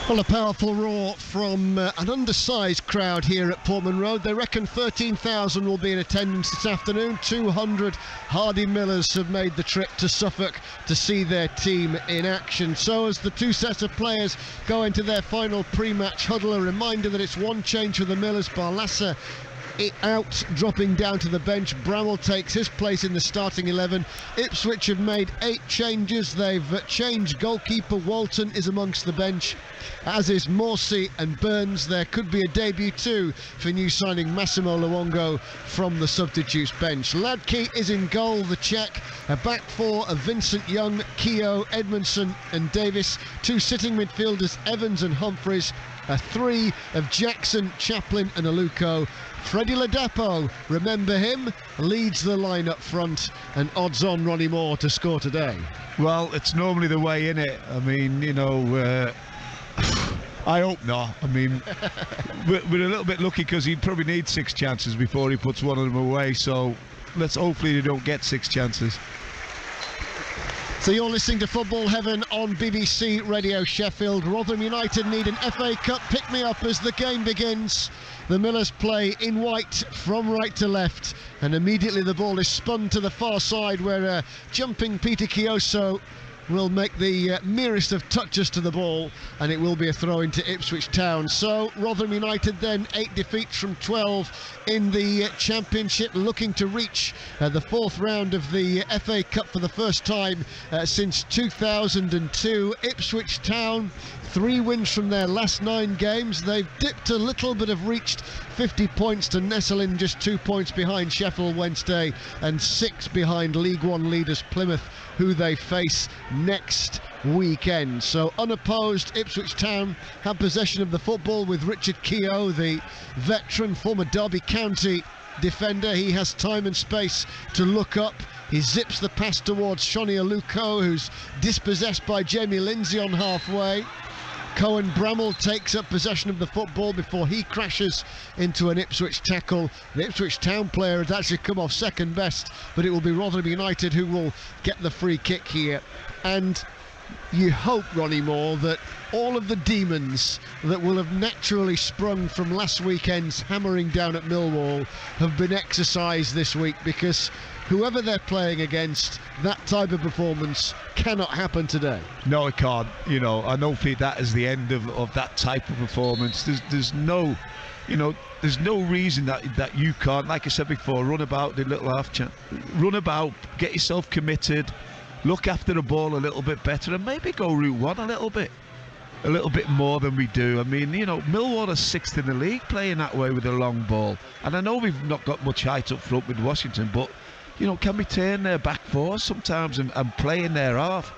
Well, a powerful roar from an undersized crowd here at Portman Road. They reckon 13,000 will be in attendance this afternoon. 200 hardy Millers have made the trip to Suffolk to see their team in action. So as the two sets of players go into their final pre-match huddle, a reminder that it's one change for the Millers. Barlassa out, dropping down to the bench. Bramall takes his place in the starting 11. Ipswich have made 8 changes. They've changed goalkeeper. Walton is amongst the bench, as is Morsey and Burns. There could be a debut too for new signing Massimo Luongo from the substitutes bench. Ladke is in goal, the Czech. A back four of Vincent Young, Keogh, Edmondson and Davis. 2 sitting midfielders, Evans and Humphreys. A 3 of Jackson, Chaplin and Aluko. Freddie Ladapo, remember him, leads the line up front, and odds on Ronnie Moore to score today. Well, it's normally the way, isn't it? I mean, you know, I hope not. I mean, we're a little bit lucky because he'd probably need 6 chances before he puts one of them away, so hopefully they don't get 6 chances. So you're listening to Football Heaven on BBC Radio Sheffield. Rotherham United need an FA Cup pick-me-up as the game begins. The Millers play in white from right to left, and immediately the ball is spun to the far side where jumping Peter Chioso will make the merest of touches to the ball, and it will be a throw into Ipswich Town. So Rotherham United then 8 defeats from 12 in the Championship, looking to reach the 4th round of the FA Cup for the first time since 2002. Ipswich Town, 3 wins from their last 9 games. They've dipped a little but have reached 50 points to nestle in just 2 points behind Sheffield Wednesday and 6 behind League One leaders Plymouth, who they face next weekend. So unopposed, Ipswich Town have possession of the football with Richard Keogh, the veteran former Derby County defender. He has time and space to look up. He zips the pass towards Shoni Aluko, who's dispossessed by Jamie Lindsay on halfway. Cohen Bramall takes up possession of the football before he crashes into an Ipswich tackle. The Ipswich Town player has actually come off second best, but it will be Rotherham United who will get the free kick here. And you hope, Ronnie Moore, that all of the demons that will have naturally sprung from last weekend's hammering down at Millwall have been exercised this week, because whoever they're playing against, that type of performance cannot happen today. No, it can't. You know, I know that is the end of that type of performance. There's no, you know, there's no reason that you can't, like I said before, run about the little half chance, run about, get yourself committed, look after the ball a little bit better, and maybe go route one a little bit more than we do. I mean, you know, Millwall are 6th in the league playing that way with a long ball, and I know we've not got much height up front with Washington, but you know, can we turn their back four sometimes and play in their half?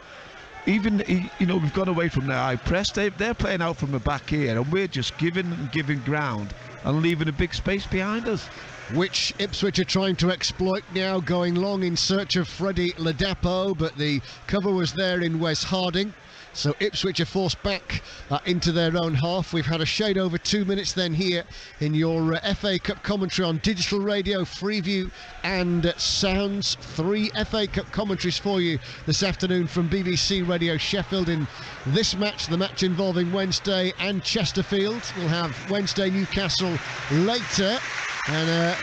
Even, you know, we've gone away from their high press. They're playing out from the back here, and we're just giving ground and leaving a big space behind us, which Ipswich are trying to exploit now, going long in search of Freddie Ladapo, but the cover was there in Wes Harding. So Ipswich are forced back into their own half. We've had a shade over 2 minutes then here in your FA Cup commentary on digital radio, Freeview and Sounds. 3 FA Cup commentaries for you this afternoon from BBC Radio Sheffield in this match, the match involving Wednesday and Chesterfield. We'll have Wednesday Newcastle later, and a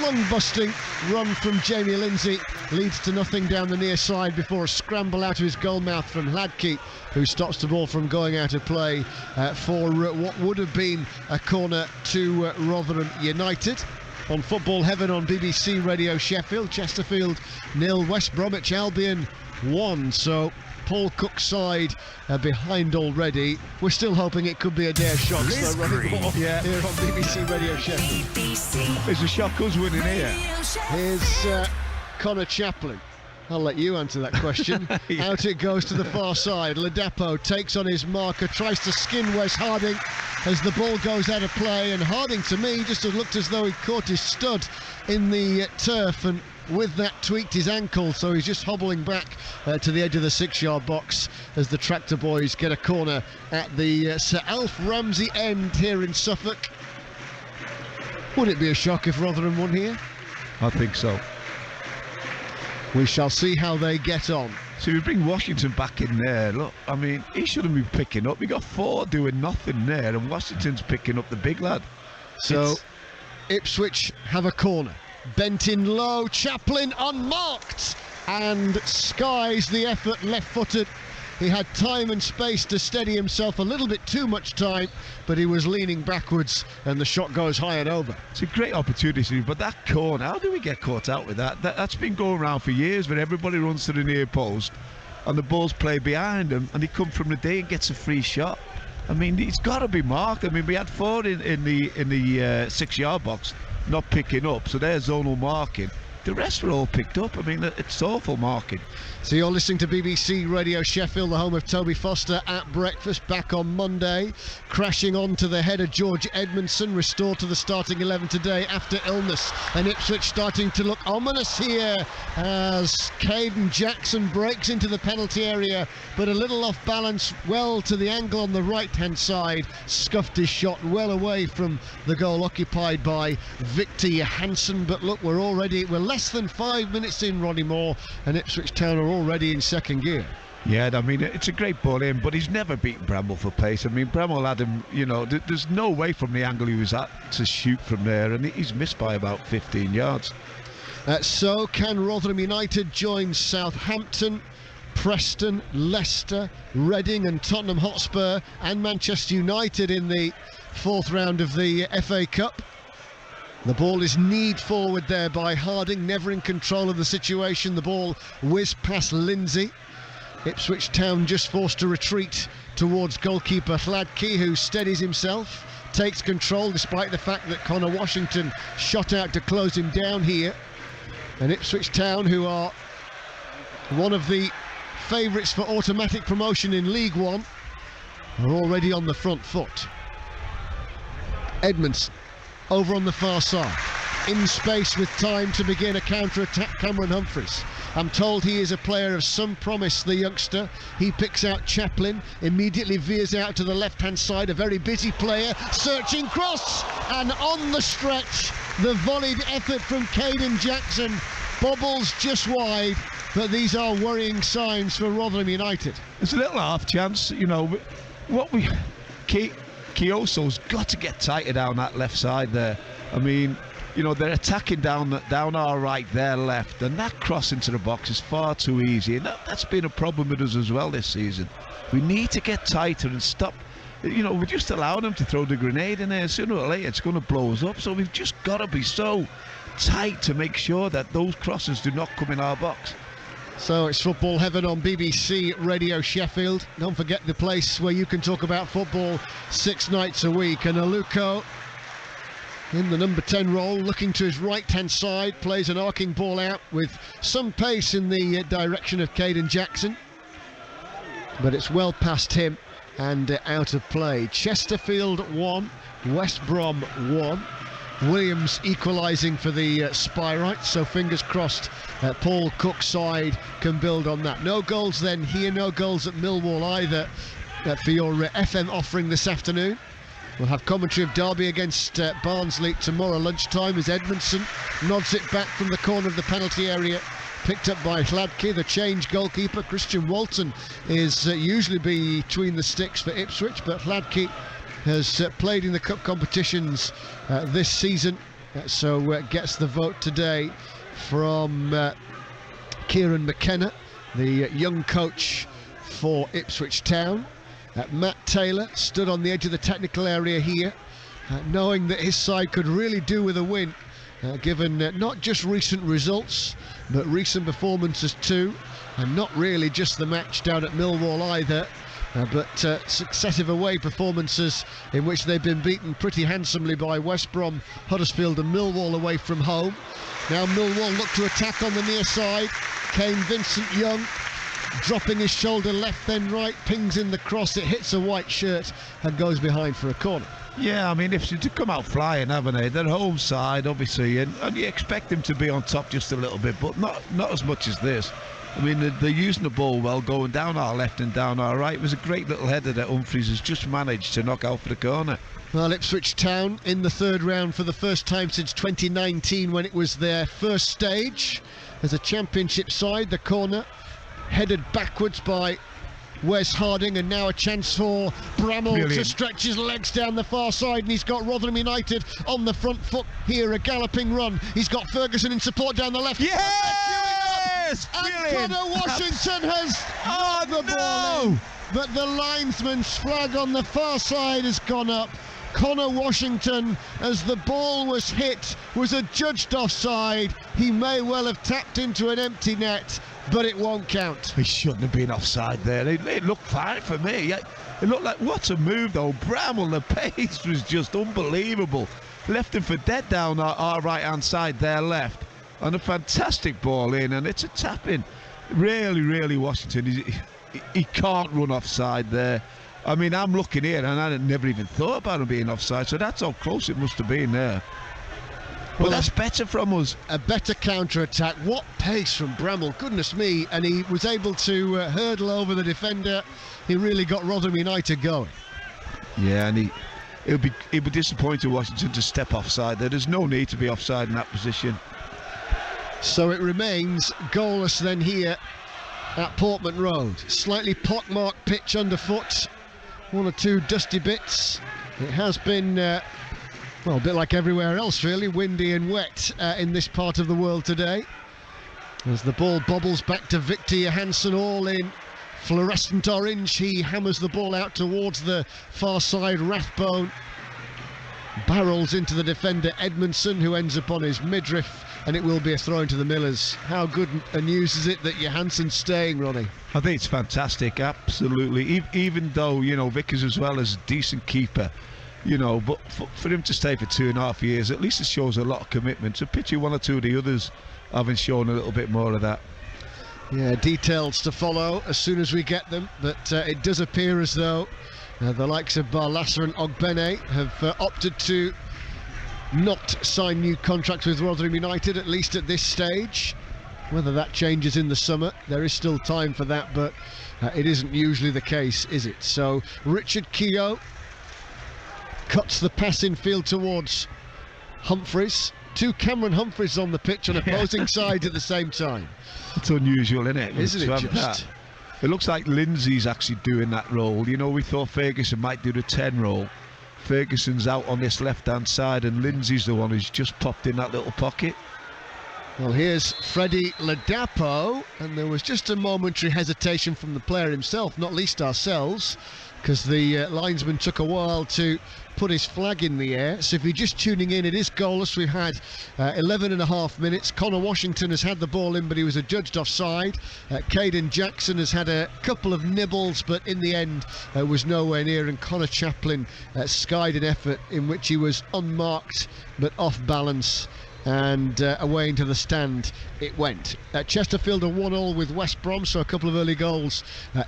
long busting run from Jamie Lindsay leads to nothing down the near side before a scramble out of his goal mouth from Ladke, who stops the ball from going out of play for what would have been a corner to Rotherham United. On Football Heaven on BBC Radio Sheffield, Chesterfield 0, West Bromwich Albion 1. So Paul Cook's side behind already. We're still hoping it could be a day of shocks. So running ball here on BBC Radio Sheffield. It's a shock us winning here. Here's Connor Chaplin. I'll let you answer that question. Yeah. Out it goes to the far side. Ladapo takes on his marker, tries to skin Wes Harding as the ball goes out of play, and Harding, to me, just looked as though he caught his stud in the turf, and with that tweaked his ankle, so he's just hobbling back to the edge of the 6-yard box as the Tractor Boys get a corner at the Sir Alf Ramsey end here in Suffolk. Would it be a shock if Rotherham won here? I think so. We shall see how they get on. So we bring Washington back in there. Look, I mean, he shouldn't be picking up. We got 4 doing nothing there, and Washington's picking up the big lad. So Ipswich have a corner. Bent in low, Chaplin unmarked, and skies the effort left-footed. He had time and space to steady himself, a little bit too much time, but he was leaning backwards and the shot goes high and over. It's a great opportunity, but that corner, how do we get caught out with that? That's been going around for years, where everybody runs to the near post and the ball's played behind him, and he comes from the day and gets a free shot. I mean, he's got to be marked. I mean, we had 4 in the 6-yard box not picking up, so there's zonal marking. The rest were all picked up. I mean, it's awful marking. So you're listening to BBC Radio Sheffield, the home of Toby Foster at breakfast, back on Monday. Crashing onto the head of George Edmondson, restored to the starting 11 today after illness. And Ipswich starting to look ominous here as Caden Jackson breaks into the penalty area, but a little off balance, well to the angle on the right-hand side. Scuffed his shot well away from the goal occupied by Victor Johansson. But look, we're less than 5 minutes in, Ronnie Moore, and Ipswich Town are already in second gear. Yeah, I mean, it's a great ball in, but he's never beaten Bramwell for pace. I mean, Bramwell had him, you know, there's no way from the angle he was at to shoot from there, and he's missed by about 15 yards. So can Rotherham United join Southampton, Preston, Leicester, Reading and Tottenham Hotspur and Manchester United in the 4th round of the FA Cup. The ball is kneed forward there by Harding, never in control of the situation. The ball whizzed past Lindsay. Ipswich Town just forced to retreat towards goalkeeper Hladky, who steadies himself, takes control despite the fact that Connor Washington shot out to close him down here. And Ipswich Town, who are one of the favourites for automatic promotion in League One, are already on the front foot. Edmondson over on the far side, in space with time to begin a counter-attack. Cameron Humphreys, I'm told he is a player of some promise, the youngster. He picks out Chaplin, immediately veers out to the left-hand side, a very busy player, searching cross, and on the stretch, the volleyed effort from Caden Jackson bobbles just wide, but these are worrying signs for Rotherham United. There's a little half chance, you know, Kioso's got to get tighter down that left side there. I mean, you know, they're attacking down our right, their left, and that cross into the box is far too easy, and that's been a problem with us as well this season. We need to get tighter and stop. You know, we're just allowing them to throw the grenade in there. Sooner or later it's going to blow us up, so we've just got to be so tight to make sure that those crosses do not come in our box. So it's football heaven on BBC Radio Sheffield. Don't forget the place where you can talk about football 6 nights a week. And Aluko in the number 10 role, looking to his right-hand side, plays an arcing ball out with some pace in the direction of Caden Jackson. But it's well past him and out of play. Chesterfield 1, West Brom 1. Williams equalising for the Spyrites, so fingers crossed Paul Cook's side can build on that. No goals then here, no goals at Millwall either for your FM offering this afternoon. We'll have commentary of Derby against Barnsley tomorrow lunchtime as Edmondson nods it back from the corner of the penalty area, picked up by Hladky. The change goalkeeper Christian Walton is usually between the sticks for Ipswich, but Hladky has played in the cup competitions this season, so gets the vote today from Kieran McKenna, the young coach for Ipswich Town. Matt Taylor stood on the edge of the technical area here, knowing that his side could really do with a win, given not just recent results but recent performances too, and not really just the match down at Millwall either, but successive away performances in which they've been beaten pretty handsomely by West Brom, Huddersfield and Millwall away from home. Now Millwall look to attack on the near side. Kane Vincent Young dropping his shoulder left then right, pings in the cross, it hits a white shirt and goes behind for a corner. Yeah, I mean, if to come out flying, haven't they? They're home side, obviously, and you expect them to be on top just a little bit, but not as much as this. I mean, they're using the ball well, going down our left and down our right. It was a great little header that Humphreys has just managed to knock out for the corner. Well, Ipswich Town in the third round for the first time since 2019, when it was their first stage as a championship side. The corner headed backwards by Wes Harding, and now a chance for Bramall to stretch his legs down the far side, and he's got Rotherham United on the front foot here, a galloping run. He's got Ferguson in support down the left. Yes! And Connor Washington has knocked the ball in, but the linesman's flag on the far side has gone up. Connor Washington, as the ball was hit, was adjudged offside. He may well have tapped into an empty net, but it won't count. He shouldn't have been offside there. It looked fine for me. It looked like, what a move though. Bramall, the pace was just unbelievable. Left him for dead down our right hand side there left, and a fantastic ball in, and it's a tap in. Really Washington, he can't run offside there. I mean, I'm looking here and I never even thought about him being offside, so that's how close it must have been there. Well, that's better from us. A better counter-attack. What pace from Bramall, goodness me. And he was able to hurdle over the defender. He really got Rotherham United going. Yeah, and he'll be disappointed, Washington, to step offside there. There's no need to be offside in that position. So it remains goalless then here at Portman Road. Slightly pockmarked pitch underfoot. One or two dusty bits. It has been... well, a bit like everywhere else really, windy and wet in this part of the world today. As the ball bobbles back to Victor Johansson, all in fluorescent orange. He hammers the ball out towards the far side. Rathbone barrels into the defender Edmondson, who ends up on his midriff, and it will be a throw into the Millers. How good a news is it that Johansson's staying, Ronnie? I think it's fantastic, absolutely. Even though, you know, Vickers as well as a decent keeper, you know, but for him to stay for 2.5 years, at least it shows a lot of commitment. To picture one or two of the others having shown a little bit more of that. Yeah, details to follow as soon as we get them, but it does appear as though the likes of Barlasser and Ogbene have opted to not sign new contracts with Rotherham United, at least at this stage. Whether that changes in the summer, there is still time for that, but it isn't usually the case, is it? So Richard Keogh cuts the pass in field towards Humphreys. Two Cameron Humphreys on the pitch on opposing sides at the same time. It's unusual, isn't it? Isn't it just? That. It looks like Lindsay's actually doing that role. You know, we thought Ferguson might do the 10 role. Ferguson's out on this left-hand side, and Lindsay's the one who's just popped in that little pocket. Well, here's Freddie Ladapo, and there was just a momentary hesitation from the player himself, not least ourselves, because the linesman took a while to put his flag in the air. So if you're just tuning in, it is goalless. We've had 11.5 minutes. Connor Washington has had the ball in, but he was adjudged offside. Caden Jackson has had a couple of nibbles, but in the end was nowhere near, and Connor Chaplin skied an effort in which he was unmarked but off balance, and away into the stand it went. Chesterfield are 1-1 with West Brom, so a couple of early goals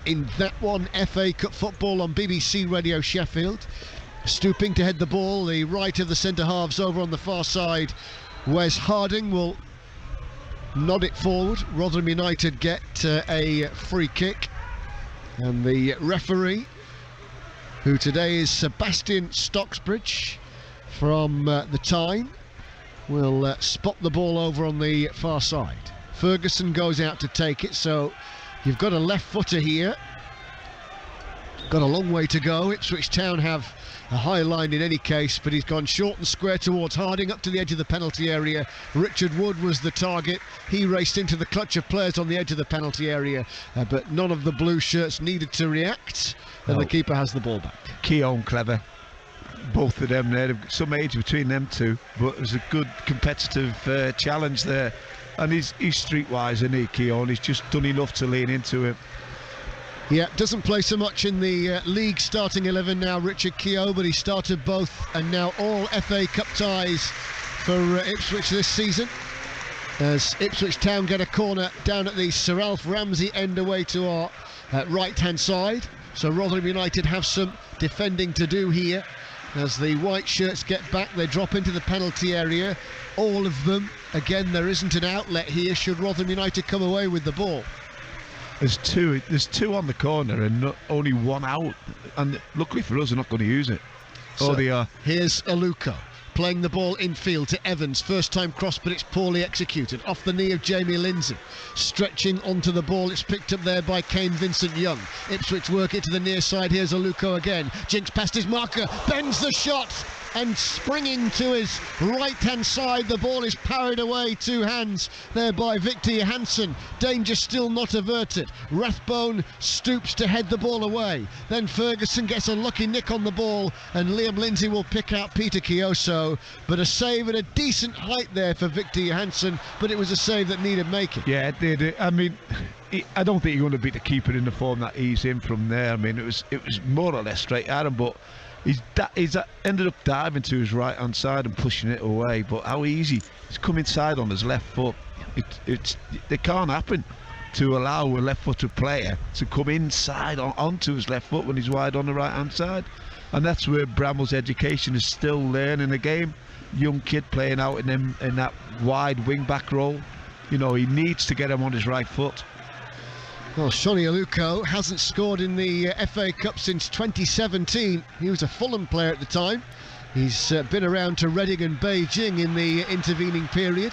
in that one. FA Cup football on BBC Radio Sheffield. Stooping to head the ball, the right of the centre halves over on the far side. Wes Harding will nod it forward. Rotherham United get a free kick, and the referee, who today is Sebastian Stocksbridge from the Tyne, will spot the ball over on the far side. Ferguson goes out to take it, so you've got a left footer here. Got a long way to go. Ipswich Town have a high line in any case, but he's gone short and square towards Harding, up to the edge of the penalty area. Richard Wood was the target. He raced into the clutch of players on the edge of the penalty area, but none of the blue shirts needed to react, and the keeper has the ball back. Keown clever. Both of them there, some age between them two, but it was a good competitive challenge there, and he's streetwise, isn't he, Keown? He's just done enough to lean into him. Yeah, doesn't play so much in the league starting 11 now, Richard Keogh, but he started both and now all FA Cup ties for Ipswich this season, as Ipswich Town get a corner down at the Sir Alf Ramsey end away to our right hand side. So Rotherham United have some defending to do here. As the white shirts get back, they drop into the penalty area, all of them. Again, there isn't an outlet here should Rotherham United come away with the ball. There's two on the corner and only one out, and luckily for us, they're not going to use it. So they are. Here's Aluko. playing the ball infield to Evans. First time cross, but it's poorly executed. Off the knee of Jamie Lindsay. Stretching onto the ball. It's picked up there by Kane Vincent-Young. Ipswich work it to the near side. Here's Aluko again. Jinks past his marker. Bends the shot. And springing to his right-hand side, the ball is parried away, two hands there by Victor Johansson. Danger still not averted. Rathbone stoops to head the ball away. Then Ferguson gets a lucky nick on the ball, and Liam Lindsay will pick out Peter Kioso. But a save at a decent height there for Victor Johansson, but it was a save that needed making. Yeah, it did. I mean, I don't think you're going to beat the keeper in the form that he's in from there. I mean, it was more or less straight at him, but he's ended up diving to his right hand side and pushing it away. But how easy he's come inside on his left foot. It can't happen to allow a left-footed player to come inside onto his left foot when he's wide on the right hand side. And that's where Bramall's education is still learning the game. Young kid playing out in that wide wing back role. You know, he needs to get him on his right foot. Well, Sonny Aluko hasn't scored in the FA Cup since 2017. He was a Fulham player at the time. He's been around to Reading and Beijing in the intervening period.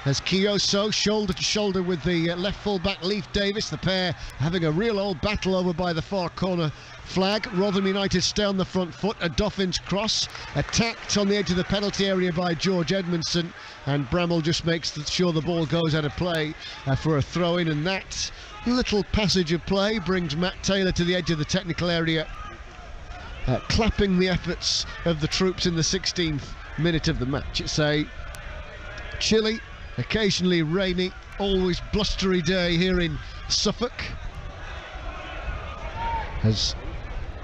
As Kioso shoulder to shoulder with the left full-back Leif Davis, the pair having a real old battle over by the far corner flag. Rotherham United stay on the front foot. A Doffin's cross attacked on the edge of the penalty area by George Edmondson, and Bramall just makes sure the ball goes out of play for a throw-in, and that little passage of play brings Matt Taylor to the edge of the technical area, clapping the efforts of the troops in the 16th minute of the match. It's a chilly, occasionally rainy, always blustery day here in Suffolk, as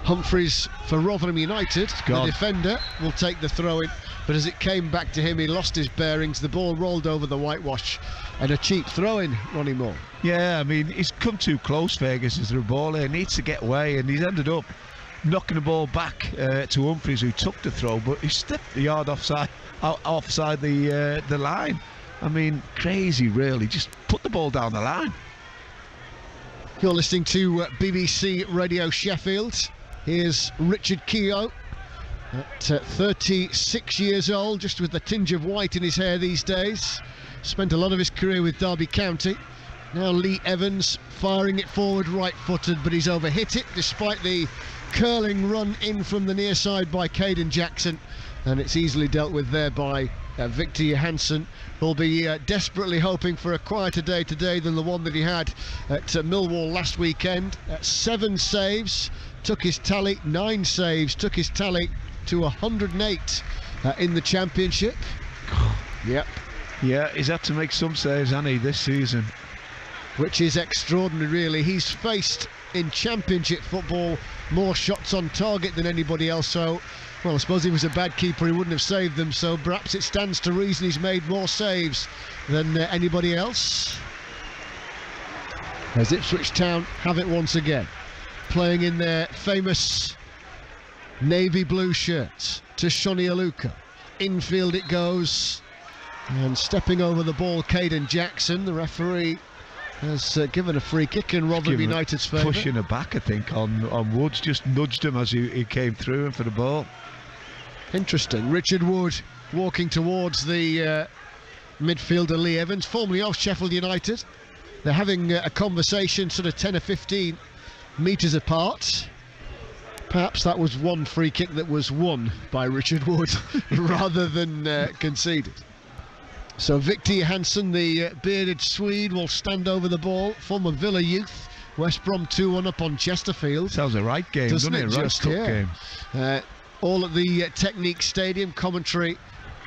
Humphreys for Rotherham United, the defender, will take the throw-in, but as it came back to him, he lost his bearings. The ball rolled over the whitewash, and a cheap throw-in, Ronnie Moore. Yeah, I mean, he's come too close, Ferguson, to the ball here. He needs to get away, and he's ended up knocking the ball back to Humphreys, who took the throw, but he stepped the yard offside the line. I mean, crazy, really. Just put the ball down the line. You're listening to BBC Radio Sheffield. Here's Richard Keogh at 36 years old, just with a tinge of white in his hair these days. Spent a lot of his career with Derby County. Now Lee Evans firing it forward right-footed, but he's overhit it despite the curling run in from the near side by Caden Jackson, and it's easily dealt with there by Victor Johansson. Will be desperately hoping for a quieter day today than the one that he had at Millwall last weekend. 7 saves took his tally, 9 saves took his tally to 108 in the Championship. Yep. Yeah, he's had to make some saves, hasn't he, this season? Which is extraordinary, really. He's faced in Championship football more shots on target than anybody else, so, well, I suppose he was a bad keeper, he wouldn't have saved them, so perhaps it stands to reason he's made more saves than anybody else. As Ipswich Town have it once again, playing in their famous navy blue shirts to Sonny Aluko. Infield it goes, and stepping over the ball, Caden Jackson. The referee has given a free kick in Rotherham United's favour. Pushing her back, I think, on Woods. Just nudged him as he came through and for the ball. Interesting. Richard Wood walking towards the midfielder Lee Evans, formerly of Sheffield United. They're having a conversation sort of 10 or 15 metres apart. Perhaps that was one free kick that was won by Richard Wood rather than conceded. So Victor Johansson, the bearded Swede, will stand over the ball. Former Villa youth. West Brom 2-1 up on Chesterfield. Sounds a right game, doesn't it? Right Just, yeah. Game. All at the Technique Stadium. Commentary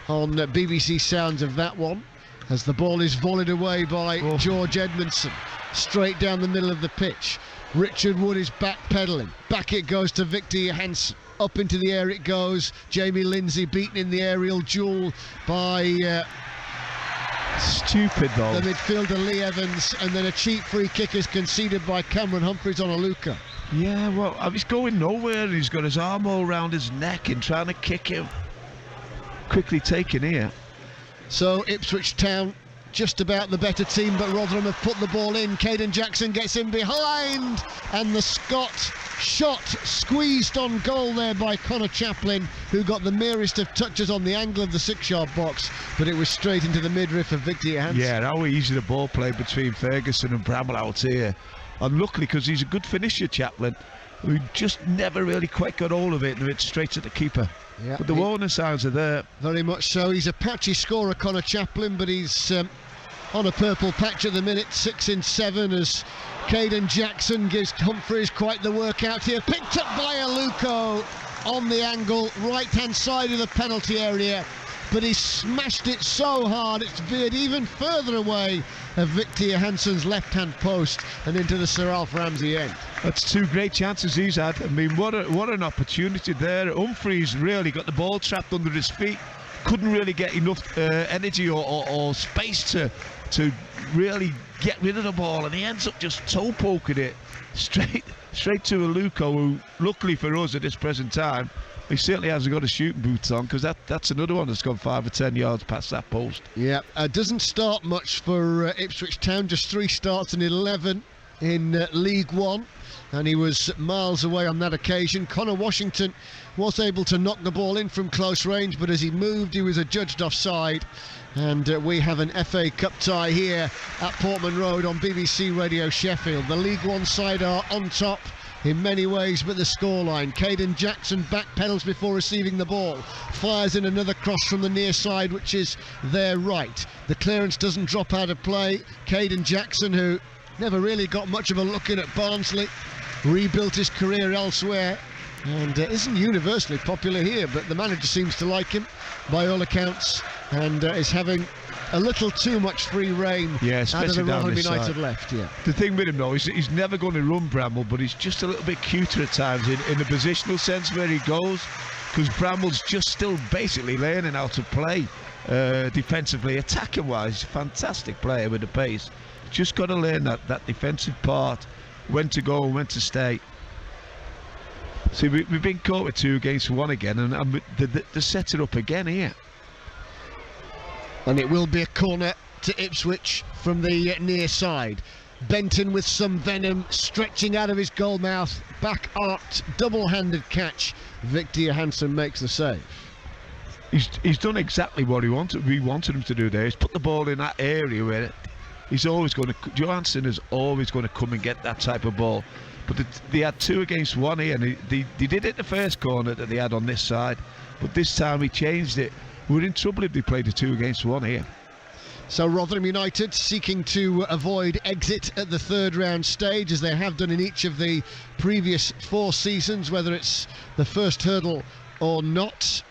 on BBC Sounds of that one, as the ball is volleyed away by George Edmondson, straight down the middle of the pitch. Richard Wood is backpedaling. Back it goes to Victor Johansson. Up into the air it goes. Jamie Lindsay beaten in the aerial duel by... stupid though. The midfielder Lee Evans, and then a cheap free kick is conceded by Cameron Humphreys on Aluko. Yeah, well, he's going nowhere. He's got his arm all round his neck and trying to kick him. Quickly taken here. So Ipswich Town just about the better team, but Rotherham have put the ball in. Caden Jackson gets in behind, and the Scot shot squeezed on goal there by Connor Chaplin, who got the merest of touches on the angle of the 6-yard box, but it was straight into the midriff of Victor Johansson. Yeah, how easy the ball played between Ferguson and Bramwell out here. And luckily, because he's a good finisher, Chaplin, who just never really quite got hold of it, and it's straight to the keeper. Yeah, but the warning signs are there. Very much so. He's a patchy scorer, Connor Chaplin, but he's on a purple patch at the minute, 6 in 7, as Caden Jackson gives Humphreys quite the workout here. Picked up by Aluko on the angle, right-hand side of the penalty area, but he smashed it so hard it's veered even further away of Victor Johansson's left-hand post and into the Sir Alf Ramsey end. That's 2 great chances he's had. I mean, what an opportunity there. Humphreys really got the ball trapped under his feet, couldn't really get enough energy or space to really get rid of the ball, and he ends up just toe poking it straight to Aluko, who luckily for us at this present time, he certainly hasn't got a shooting boots on, because that's another one that's gone 5 or 10 yards past that post. Yeah, doesn't start much for Ipswich Town, just 3 starts and 11 in League One, and he was miles away on that occasion. Connor Washington was able to knock the ball in from close range, but as he moved, he was adjudged offside. And we have an FA Cup tie here at Portman Road on BBC Radio Sheffield. The League One side are on top in many ways, but the scoreline. Caden Jackson backpedals before receiving the ball, fires in another cross from the near side, which is their right. The clearance doesn't drop out of play. Caden Jackson, who never really got much of a look in at Barnsley, rebuilt his career elsewhere, and isn't universally popular here, but the manager seems to like him by all accounts, and is having a little too much free rein out of the Rotherham United left. Yeah. The thing with him though is he's never going to run Bramwell, but he's just a little bit cuter at times in the positional sense where he goes, because Bramwell's just still basically learning how to play defensively. Attacking wise, fantastic player with the pace. Just got to learn that defensive part, when to go and when to stay. See, we've been caught with 2 against 1 again, and they set it up again here. And it will be a corner to Ipswich from the near side. Benton with some venom, stretching out of his goal mouth, back arced, double-handed catch. Victor Johansson makes the save. He's done exactly what we wanted him to do there. He's put the ball in that area where he's always going to. Johansson is always going to come and get that type of ball. But they had 2 against 1 here, and they did it the first corner that they had on this side, but this time he changed it. We're in trouble if they played a 2 against 1 here. So Rotherham United seeking to avoid exit at the 3rd round stage, as they have done in each of the previous 4 seasons, whether it's the first hurdle or not.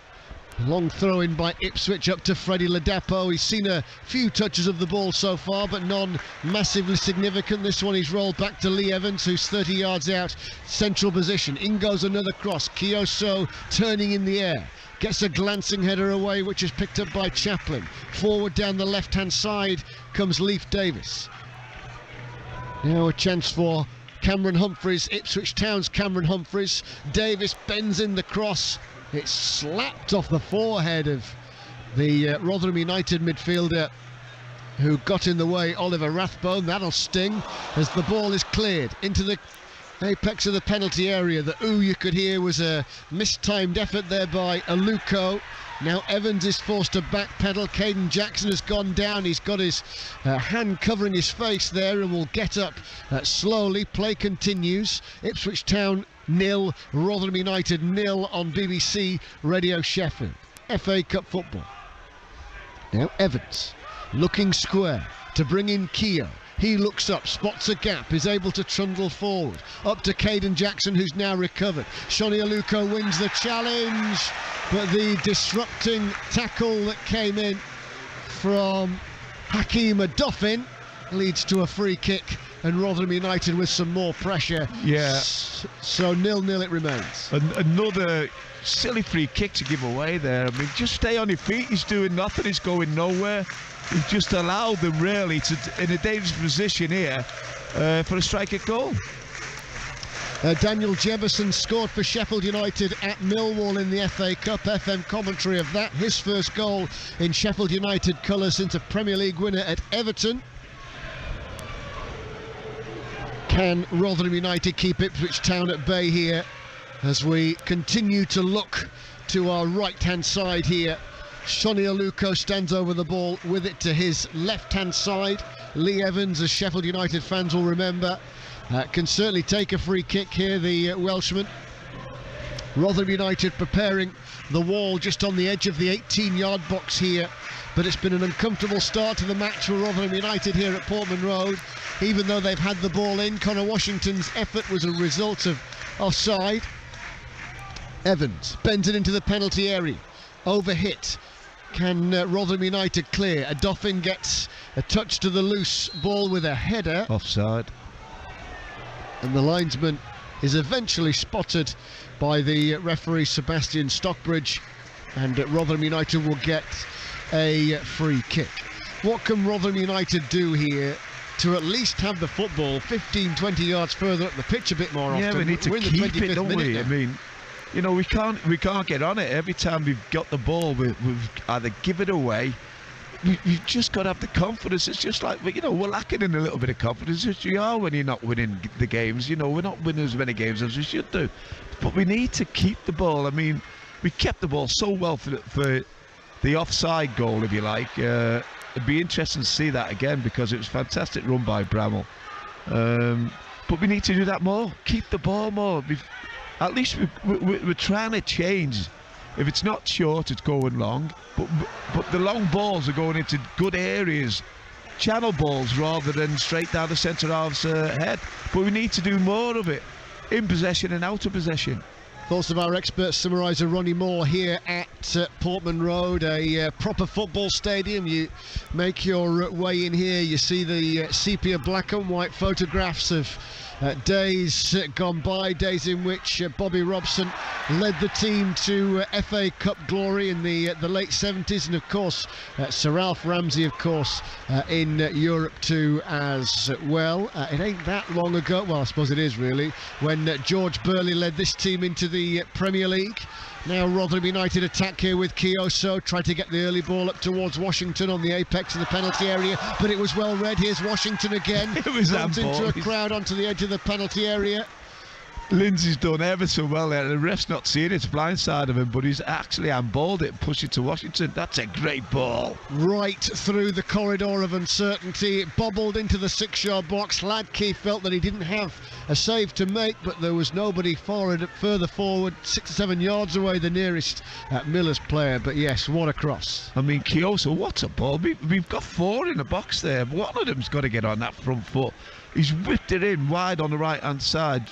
Long throw in by Ipswich up to Freddie Ladapo. He's seen a few touches of the ball so far, but none massively significant. This one he's rolled back to Lee Evans, who's 30 yards out, central position. In goes another cross. Kioso turning in the air. Gets a glancing header away, which is picked up by Chaplin. Forward down the left-hand side comes Leif Davis. Now a chance for Cameron Humphreys, Ipswich Town's Cameron Humphreys. Davis bends in the cross. It's slapped off the forehead of the Rotherham United midfielder who got in the way, Oliver Rathbone. That'll sting as the ball is cleared into the apex of the penalty area. The ooh you could hear was a mistimed effort there by Aluko. Now Evans is forced to backpedal. Caden Jackson has gone down. He's got his hand covering his face there and will get up slowly. Play continues. Ipswich Town 0, Rotherham United 0 on BBC Radio Sheffield. FA Cup football. Now Evans looking square to bring in Keogh. He looks up, spots a gap, is able to trundle forward. Up to Caden Jackson, who's now recovered. Shoni Aluko wins the challenge, but the disrupting tackle that came in from Hakeem Adoffin leads to a free kick, and Rotherham United with some more pressure. Yeah. So 0-0 it remains. Another silly free kick to give away there. I mean, just stay on your feet. He's doing nothing. He's going nowhere. He's just allowed them really to in a dangerous position here for a strike at goal. Daniel Jefferson scored for Sheffield United at Millwall in the FA Cup. FM commentary of that. His first goal in Sheffield United colours since a Premier League winner at Everton. Can Rotherham United keep Ipswich Town at bay here as we continue to look to our right-hand side here? Sonny Aluko stands over the ball with it to his left-hand side. Lee Evans, as Sheffield United fans will remember, can certainly take a free kick here, the Welshman. Rotherham United preparing the wall just on the edge of the 18-yard box here, but it's been an uncomfortable start to the match for Rotherham United here at Portman Road. Even though they've had the ball in, Connor Washington's effort was a result of offside. Evans bends it into the penalty area, overhit. Can Rotherham United clear? A Dauphin gets a touch to the loose ball with a header. Offside. And the linesman is eventually spotted by the referee Sebastian Stockbridge, and Rotherham United will get a free kick. What can Rotherham United do here to at least have the football 15-20 yards further up the pitch a bit more often? Yeah, we need to keep it, don't we? I mean, you know, we can't get on it. Every time we've got the ball, we've either give it away. You've just got to have the confidence. It's just like, you know, we're lacking in a little bit of confidence, as you are when you're not winning the games. You know, we're not winning as many games as we should do. But we need to keep the ball. I mean, we kept the ball so well for the offside goal, if you like. It'd be interesting to see that again, because it was a fantastic run by Bramall. But we need to do that more. Keep the ball more. At least we're trying to change. If it's not short, it's going long. But the long balls are going into good areas, channel balls rather than straight down the centre half's head. But we need to do more of it, in possession and out of possession. Thoughts of our expert summariser Ronnie Moore here at Portman Road, a proper football stadium. You make your way in here, you see the sepia black and white photographs of days gone by, days in which Bobby Robson led the team to FA Cup glory in the late 70s, and of course Sir Alf Ramsey, of course, in Europe too as well. It ain't that long ago, well I suppose it is really, when George Burley led this team into the Premier League. Now Rotherham United attack here with Kioso, tried to get the early ball up towards Washington on the apex of the penalty area, but it was well read. Here's Washington again. It was into a crowd onto the edge of the penalty area. Lindsay's done ever so well there. The ref's not seeing it, it's blindside of him, but he's actually handballed it and pushed it to Washington. That's a great ball. Right through the corridor of uncertainty, it bobbled into the 6-yard box. Ladkey felt that he didn't have a save to make, but there was nobody further forward, 6 or 7 yards away, the nearest Miller's player. But yes, what a cross. I mean, Kioso, what a ball. We've got 4 in the box there. One of them's got to get on that front foot. He's whipped it in wide on the right-hand side,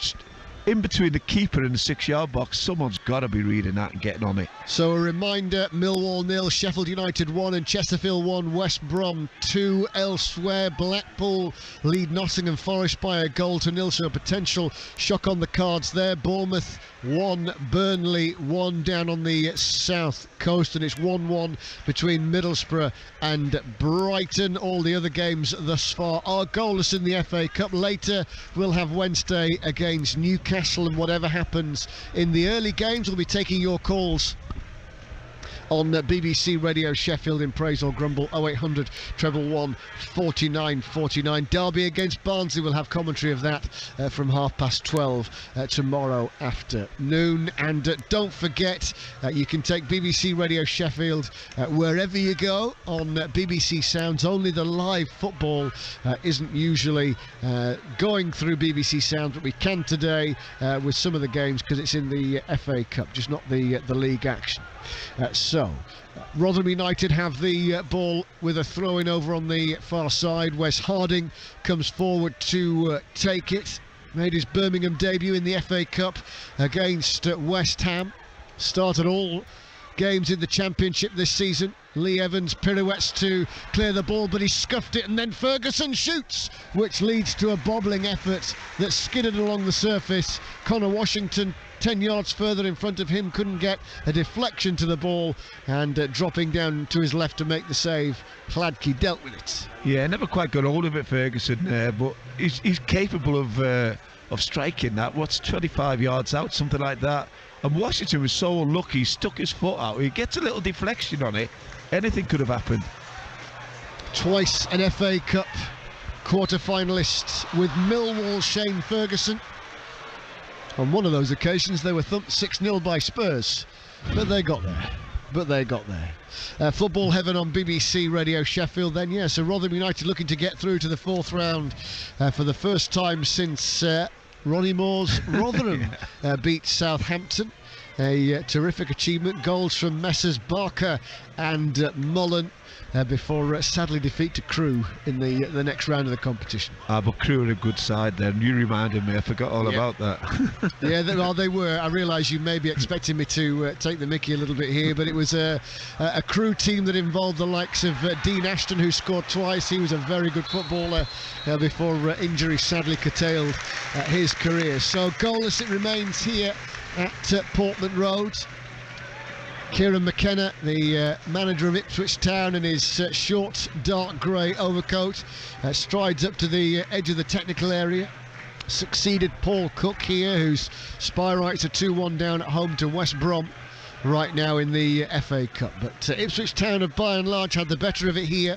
in between the keeper and the 6-yard box. Someone's got to be reading that and getting on it. So a reminder, Millwall 0, Sheffield United 1 and Chesterfield 1, West Brom 2 elsewhere. Blackpool lead Nottingham Forest by a goal to 0, so a potential shock on the cards there. Bournemouth 1, Burnley 1 down on the south coast, and it's 1-1 between Middlesbrough and Brighton. All the other games thus far are goalless in the FA Cup. Later we'll have Wednesday against Newcastle, and whatever happens in the early games, we'll be taking your calls on BBC Radio Sheffield in praise or grumble. 0800 111 49 49. Derby against Barnsley, we'll have commentary of that from 12:30 tomorrow afternoon. And don't forget, you can take BBC Radio Sheffield wherever you go on BBC Sounds. Only the live football isn't usually going through BBC Sounds, but we can today with some of the games because it's in the FA Cup, just not the league action. So Rotherham United have the ball with a throw-in over on the far side. Wes Harding comes forward to take it. Made his Birmingham debut in the FA Cup against West Ham. Started all games in the Championship this season. Lee Evans pirouettes to clear the ball, but he scuffed it, and then Ferguson shoots, which leads to a bobbling effort that skidded along the surface. Connor Washington 10 yards further in front of him couldn't get a deflection to the ball, and dropping down to his left to make the save, Hladky dealt with it. Yeah, never quite got hold of it, Ferguson, but he's capable of striking that. What's 25 yards out, something like that. And Washington was so unlucky, he stuck his foot out. He gets a little deflection on it. Anything could have happened. Twice an FA Cup quarter-finalist with Millwall's Shane Ferguson. On one of those occasions they were thumped 6-0 by Spurs, but they got there. Football Heaven on BBC Radio Sheffield then. Yeah, so Rotherham United looking to get through to the fourth round for the first time since Ronnie Moore's Rotherham beat Southampton. A terrific achievement. Goals from Messrs Barker and Mullen before sadly defeat to Crewe in the next round of the competition. But Crewe are a good side there, and you reminded me, I forgot all about that. Yeah, they were. I realise you may be expecting me to take the mickey a little bit here, but it was a Crewe team that involved the likes of Dean Ashton, who scored twice. He was a very good footballer before injury sadly curtailed his career. So goalless it remains here at Portman Road. Kieran McKenna, the manager of Ipswich Town, in his short dark grey overcoat, strides up to the edge of the technical area. Succeeded Paul Cook here, whose Spireites are 2-1 down at home to West Brom right now in the FA Cup. But Ipswich Town have by and large had the better of it here.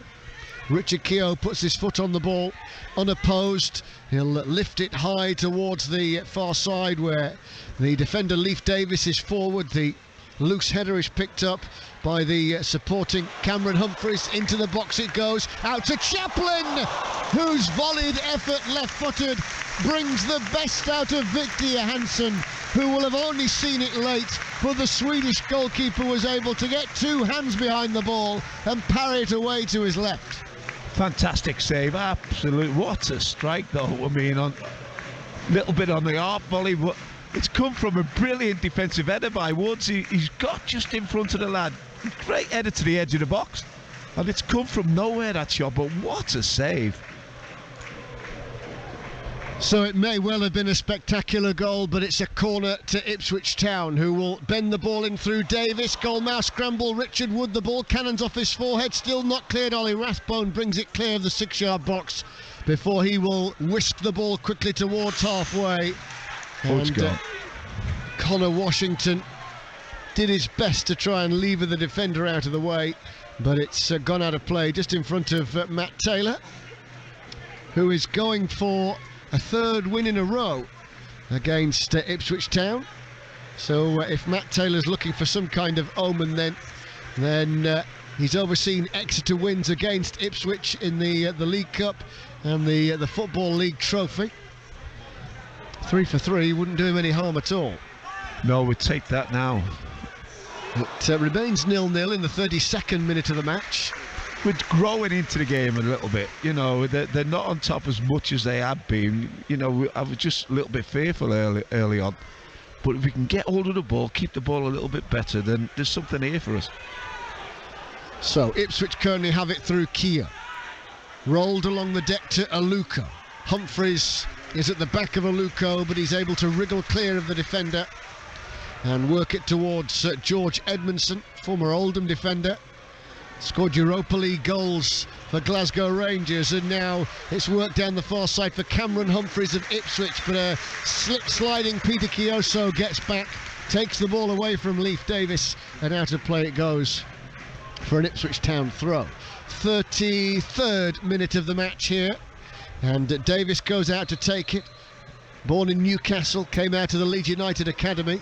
Richard Keogh puts his foot on the ball unopposed. He'll lift it high towards the far side where the defender Leif Davis is forward. The loose header is picked up by the supporting Cameron Humphreys. Into the box it goes, out to Chaplin, whose volleyed effort left-footed brings the best out of Victor Johansson, who will have only seen it late, but the Swedish goalkeeper was able to get two hands behind the ball and parry it away to his left. Fantastic save, absolute. What a strike though. I mean, on little bit on the arc volley, but it's come from a brilliant defensive header by Woods. He's got just in front of the lad. Great header to the edge of the box. And it's come from nowhere, that shot, but what a save. So it may well have been a spectacular goal, but it's a corner to Ipswich Town, who will bend the ball in through Davis. Goalmouth scramble, Richard Wood, the ball cannons off his forehead, still not cleared. Ollie Rathbone brings it clear of the 6-yard box before he will whisk the ball quickly towards halfway. And Connor Washington did his best to try and lever the defender out of the way, but it's gone out of play just in front of Matt Taylor, who is going for a third win in a row against Ipswich Town. So if Matt Taylor's looking for some kind of omen, then he's overseen Exeter wins against Ipswich in the League Cup and the Football League Trophy. 3 for 3 wouldn't do him any harm at all. No, we'd take that now. It remains 0-0 in the 32nd minute of the match. We're growing into the game a little bit, you know. They're not on top as much as they have been. You know, I was just a little bit fearful early on. But if we can get hold of the ball, keep the ball a little bit better, then there's something here for us. So Ipswich currently have it through Kia. Rolled along the deck to Aluko. Humphreys is at the back of Aluko, but he's able to wriggle clear of the defender and work it towards George Edmondson, former Oldham defender. Scored Europa League goals for Glasgow Rangers, and now it's worked down the far side for Cameron Humphreys of Ipswich, but a slip-sliding Peter Chioso gets back, takes the ball away from Leif Davis, and out of play it goes for an Ipswich Town throw. 33rd minute of the match here, and Davis goes out to take it. Born in Newcastle, came out of the Leeds United Academy.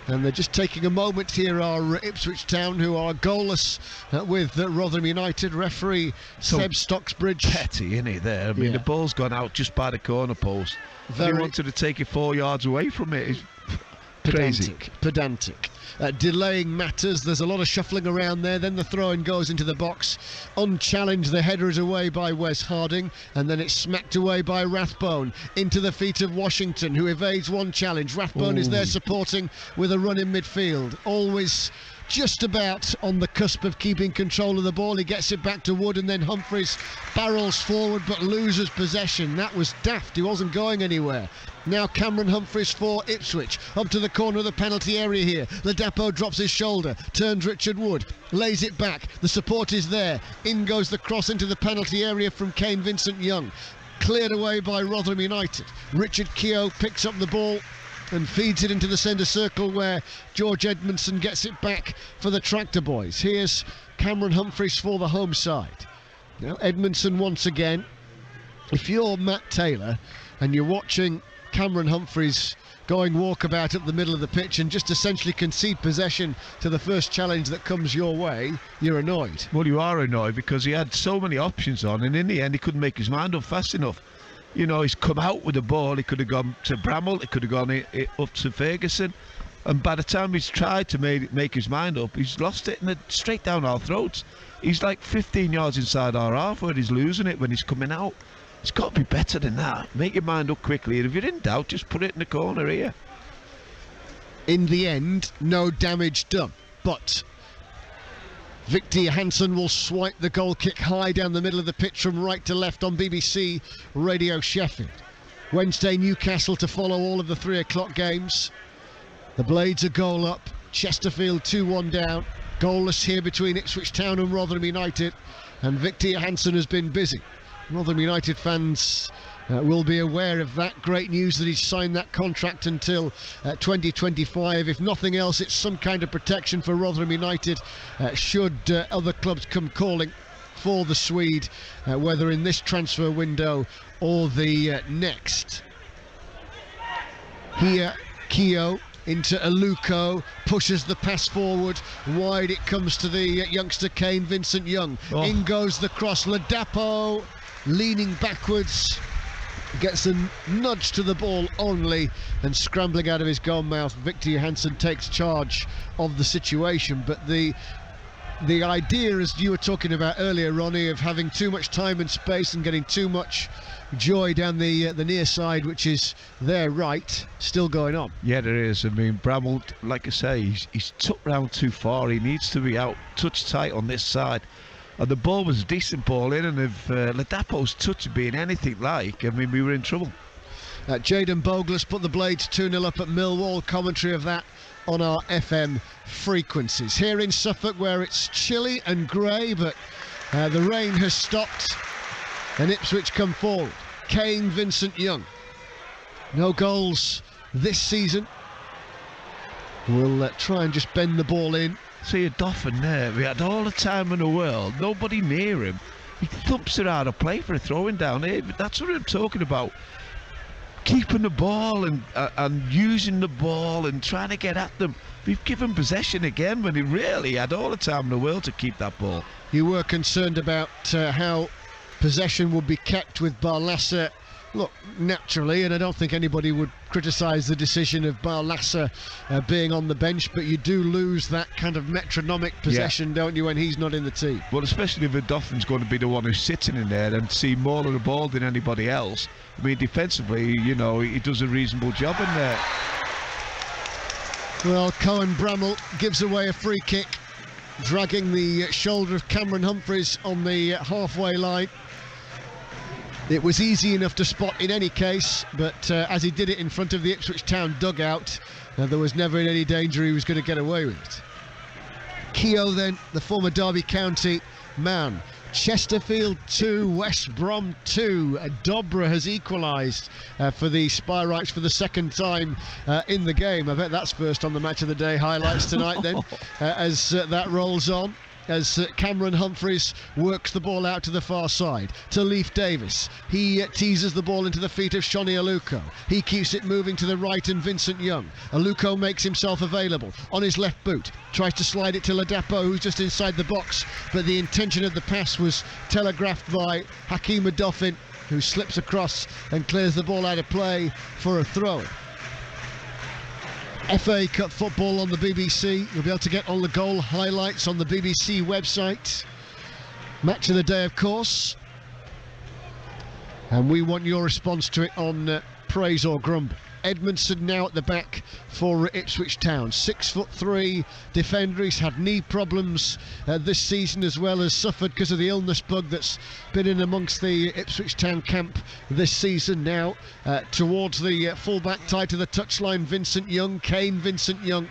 And they're just taking a moment here, are Ipswich Town, who are goalless with Rotherham United. Referee Seb Stocksbridge. Petty, isn't he, there? I mean, the ball's gone out just by the corner post. He wanted to take it 4 yards away from it. It's crazy. Pedantic. Delaying matters. There's a lot of shuffling around there. Then the throw-in goes into the box. Unchallenged, the header is away by Wes Harding, and then it's smacked away by Rathbone into the feet of Washington, who evades one challenge. Rathbone is there supporting with a run in midfield. Always just about on the cusp of keeping control of the ball. He gets it back to Wood, and then Humphreys barrels forward but loses possession. That was daft. He wasn't going anywhere. Now Cameron Humphreys for Ipswich, up to the corner of the penalty area here. Ladapo drops his shoulder, turns Richard Wood, lays it back. The support is there. In goes the cross into the penalty area from Kane Vincent-Young. Cleared away by Rotherham United. Richard Keogh picks up the ball and feeds it into the centre circle, where George Edmondson gets it back for the Tractor Boys. Here's Cameron Humphreys for the home side. Now Edmondson once again. If you're Matt Taylor and you're watching Cameron Humphreys going walkabout up the middle of the pitch and just essentially concede possession to the first challenge that comes your way, you're annoyed. Well, you are annoyed because he had so many options on, and in the end he couldn't make his mind up fast enough. You know, he's come out with the ball. He could have gone to Bramall, he could have gone up to Ferguson, and by the time he's tried to make his mind up, he's lost it, and straight down our throats. He's like 15 yards inside our half where he's losing it when he's coming out. It's got to be better than that. Make your mind up quickly, and if you're in doubt, just put it in the corner here. In the end, no damage done, but Victor Johansson will swipe the goal kick high down the middle of the pitch from right to left on BBC Radio Sheffield. Wednesday, Newcastle to follow all of the 3 o'clock games. The Blades a goal up, Chesterfield 2-1 down. Goalless here between Ipswich Town and Rotherham United, and Victor Johansson has been busy. Rotherham United fans will be aware of that. Great news that he's signed that contract until 2025. If nothing else, it's some kind of protection for Rotherham United should other clubs come calling for the Swede, whether in this transfer window or the next. Here, Keogh into Aluko, pushes the pass forward, wide it comes to the youngster Kane Vincent-Young. In goes the cross, Ladapo leaning backwards, gets a nudge to the ball only, and scrambling out of his goal mouth, Victor Johansson takes charge of the situation. But the idea, as you were talking about earlier, Ronnie, of having too much time and space and getting too much joy down the near side, which is their right, still going on. Yeah, there is. I mean, Bramall, like I say, he's took round too far. He needs to be out touch tight on this side. And the ball was a decent ball in, and if Ladapo's touch had been anything like, I mean, we were in trouble. Jayden Bogless put the Blades 2-0 up at Millwall. Commentary of that on our FM frequencies. Here in Suffolk, where it's chilly and grey, but the rain has stopped, and Ipswich come forward. Kane Vincent-Young, no goals this season. We'll try and just bend the ball in. See a Doffin there. We had all the time in the world, nobody near him. He thumps it out of play for a throwing down here. That's what I'm talking about. Keeping the ball and using the ball and trying to get at them. We've given possession again when he really had all the time in the world to keep that ball. You were concerned about how possession would be kept with Barlaser. Look, naturally, and I don't think anybody would criticise the decision of Barlaser being on the bench, but you do lose that kind of metronomic possession, don't you, when he's not in the team? Well, especially if Doffin's going to be the one who's sitting in there and see more of the ball than anybody else. I mean, defensively, you know, he does a reasonable job in there. Well, Cohen Bramall gives away a free kick, dragging the shoulder of Cameron Humphreys on the halfway line. It was easy enough to spot in any case, but as he did it in front of the Ipswich Town dugout, there was never in any danger he was going to get away with it. Keogh then, the former Derby County man. Chesterfield 2, West Brom 2. Dobra has equalised for the Spireites for the second time in the game. I bet that's first on the Match of the Day highlights tonight then, as that rolls on. As Cameron Humphreys works the ball out to the far side to Leif Davis. He teases the ball into the feet of Shoni Aluko. He keeps it moving to the right, and Vincent-Young. Aluko makes himself available on his left boot. Tries to slide it to Ladapo, who's just inside the box, but the intention of the pass was telegraphed by Hakeem Doffin, who slips across and clears the ball out of play for a throw. FA Cup football on the BBC. You'll be able to get all the goal highlights on the BBC website. Match of the Day, of course. And we want your response to it on praise or grumble. Edmondson now at the back for Ipswich Town. 6'3" defender. He's had knee problems this season, as well as suffered because of the illness bug that's been in amongst the Ipswich Town camp this season. Now towards the fullback, tied to the touchline, Vincent Young. Vincent Young.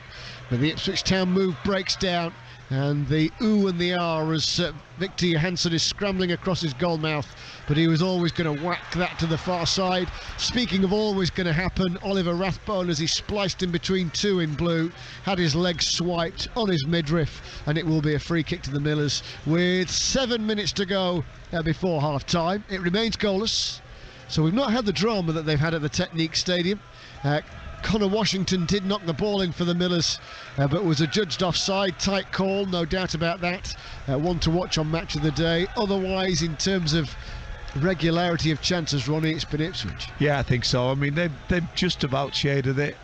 But the Ipswich Town move breaks down, and the ooh and the ah as Victor Johansson is scrambling across his goal mouth, but he was always going to whack that to the far side. Speaking of always going to happen, Oliver Rathbone, as he spliced in between two in blue, had his legs swiped on his midriff, and it will be a free kick to the Millers with 7 minutes to go before half time. It remains goalless, so we've not had the drama that they've had at the Technique Stadium. Connor Washington did knock the ball in for the Millers, but was adjudged offside. Tight call, no doubt about that. One to watch on Match of the Day. Otherwise, in terms of regularity of chances, Ronnie, it's been Ipswich. Yeah, I think so. I mean, they've just about shaded it.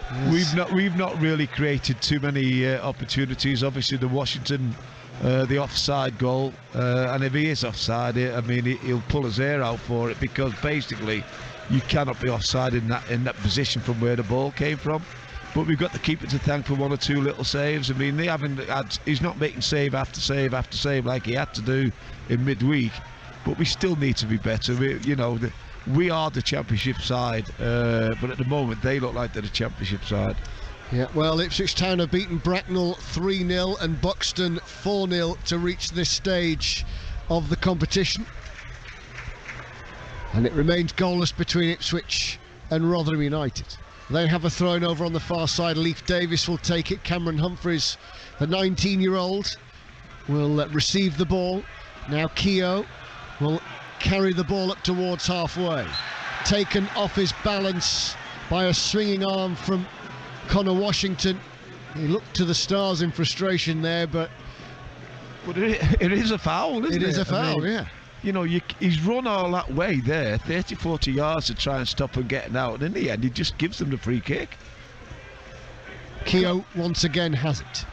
Yes. We've not really created too many opportunities. Obviously, the Washington, the offside goal, and if he is offside, I mean, he'll pull his hair out for it, because basically you cannot be offside in that position from where the ball came from. But we've got the keeper to thank for one or two little saves. I mean, he's not making save after save after save like he had to do in midweek. But we still need to be better. We are the Championship side, but at the moment they look like they're the Championship side. Yeah, well, Ipswich Town have beaten Bracknell 3-0 and Buxton 4-0 to reach this stage of the competition. And it remains goalless between Ipswich and Rotherham United. They have a throw-in over on the far side. Leif Davis will take it. Cameron Humphreys, the 19-year-old, will receive the ball. Now Keogh will carry the ball up towards halfway. Taken off his balance by a swinging arm from Connor Washington. He looked to the stars in frustration there, but it is a foul, isn't it? It is a foul, yeah. You know, he's run all that way there, 30, 40 yards to try and stop him getting out, and in the end he just gives them the free kick. Keogh once again has it.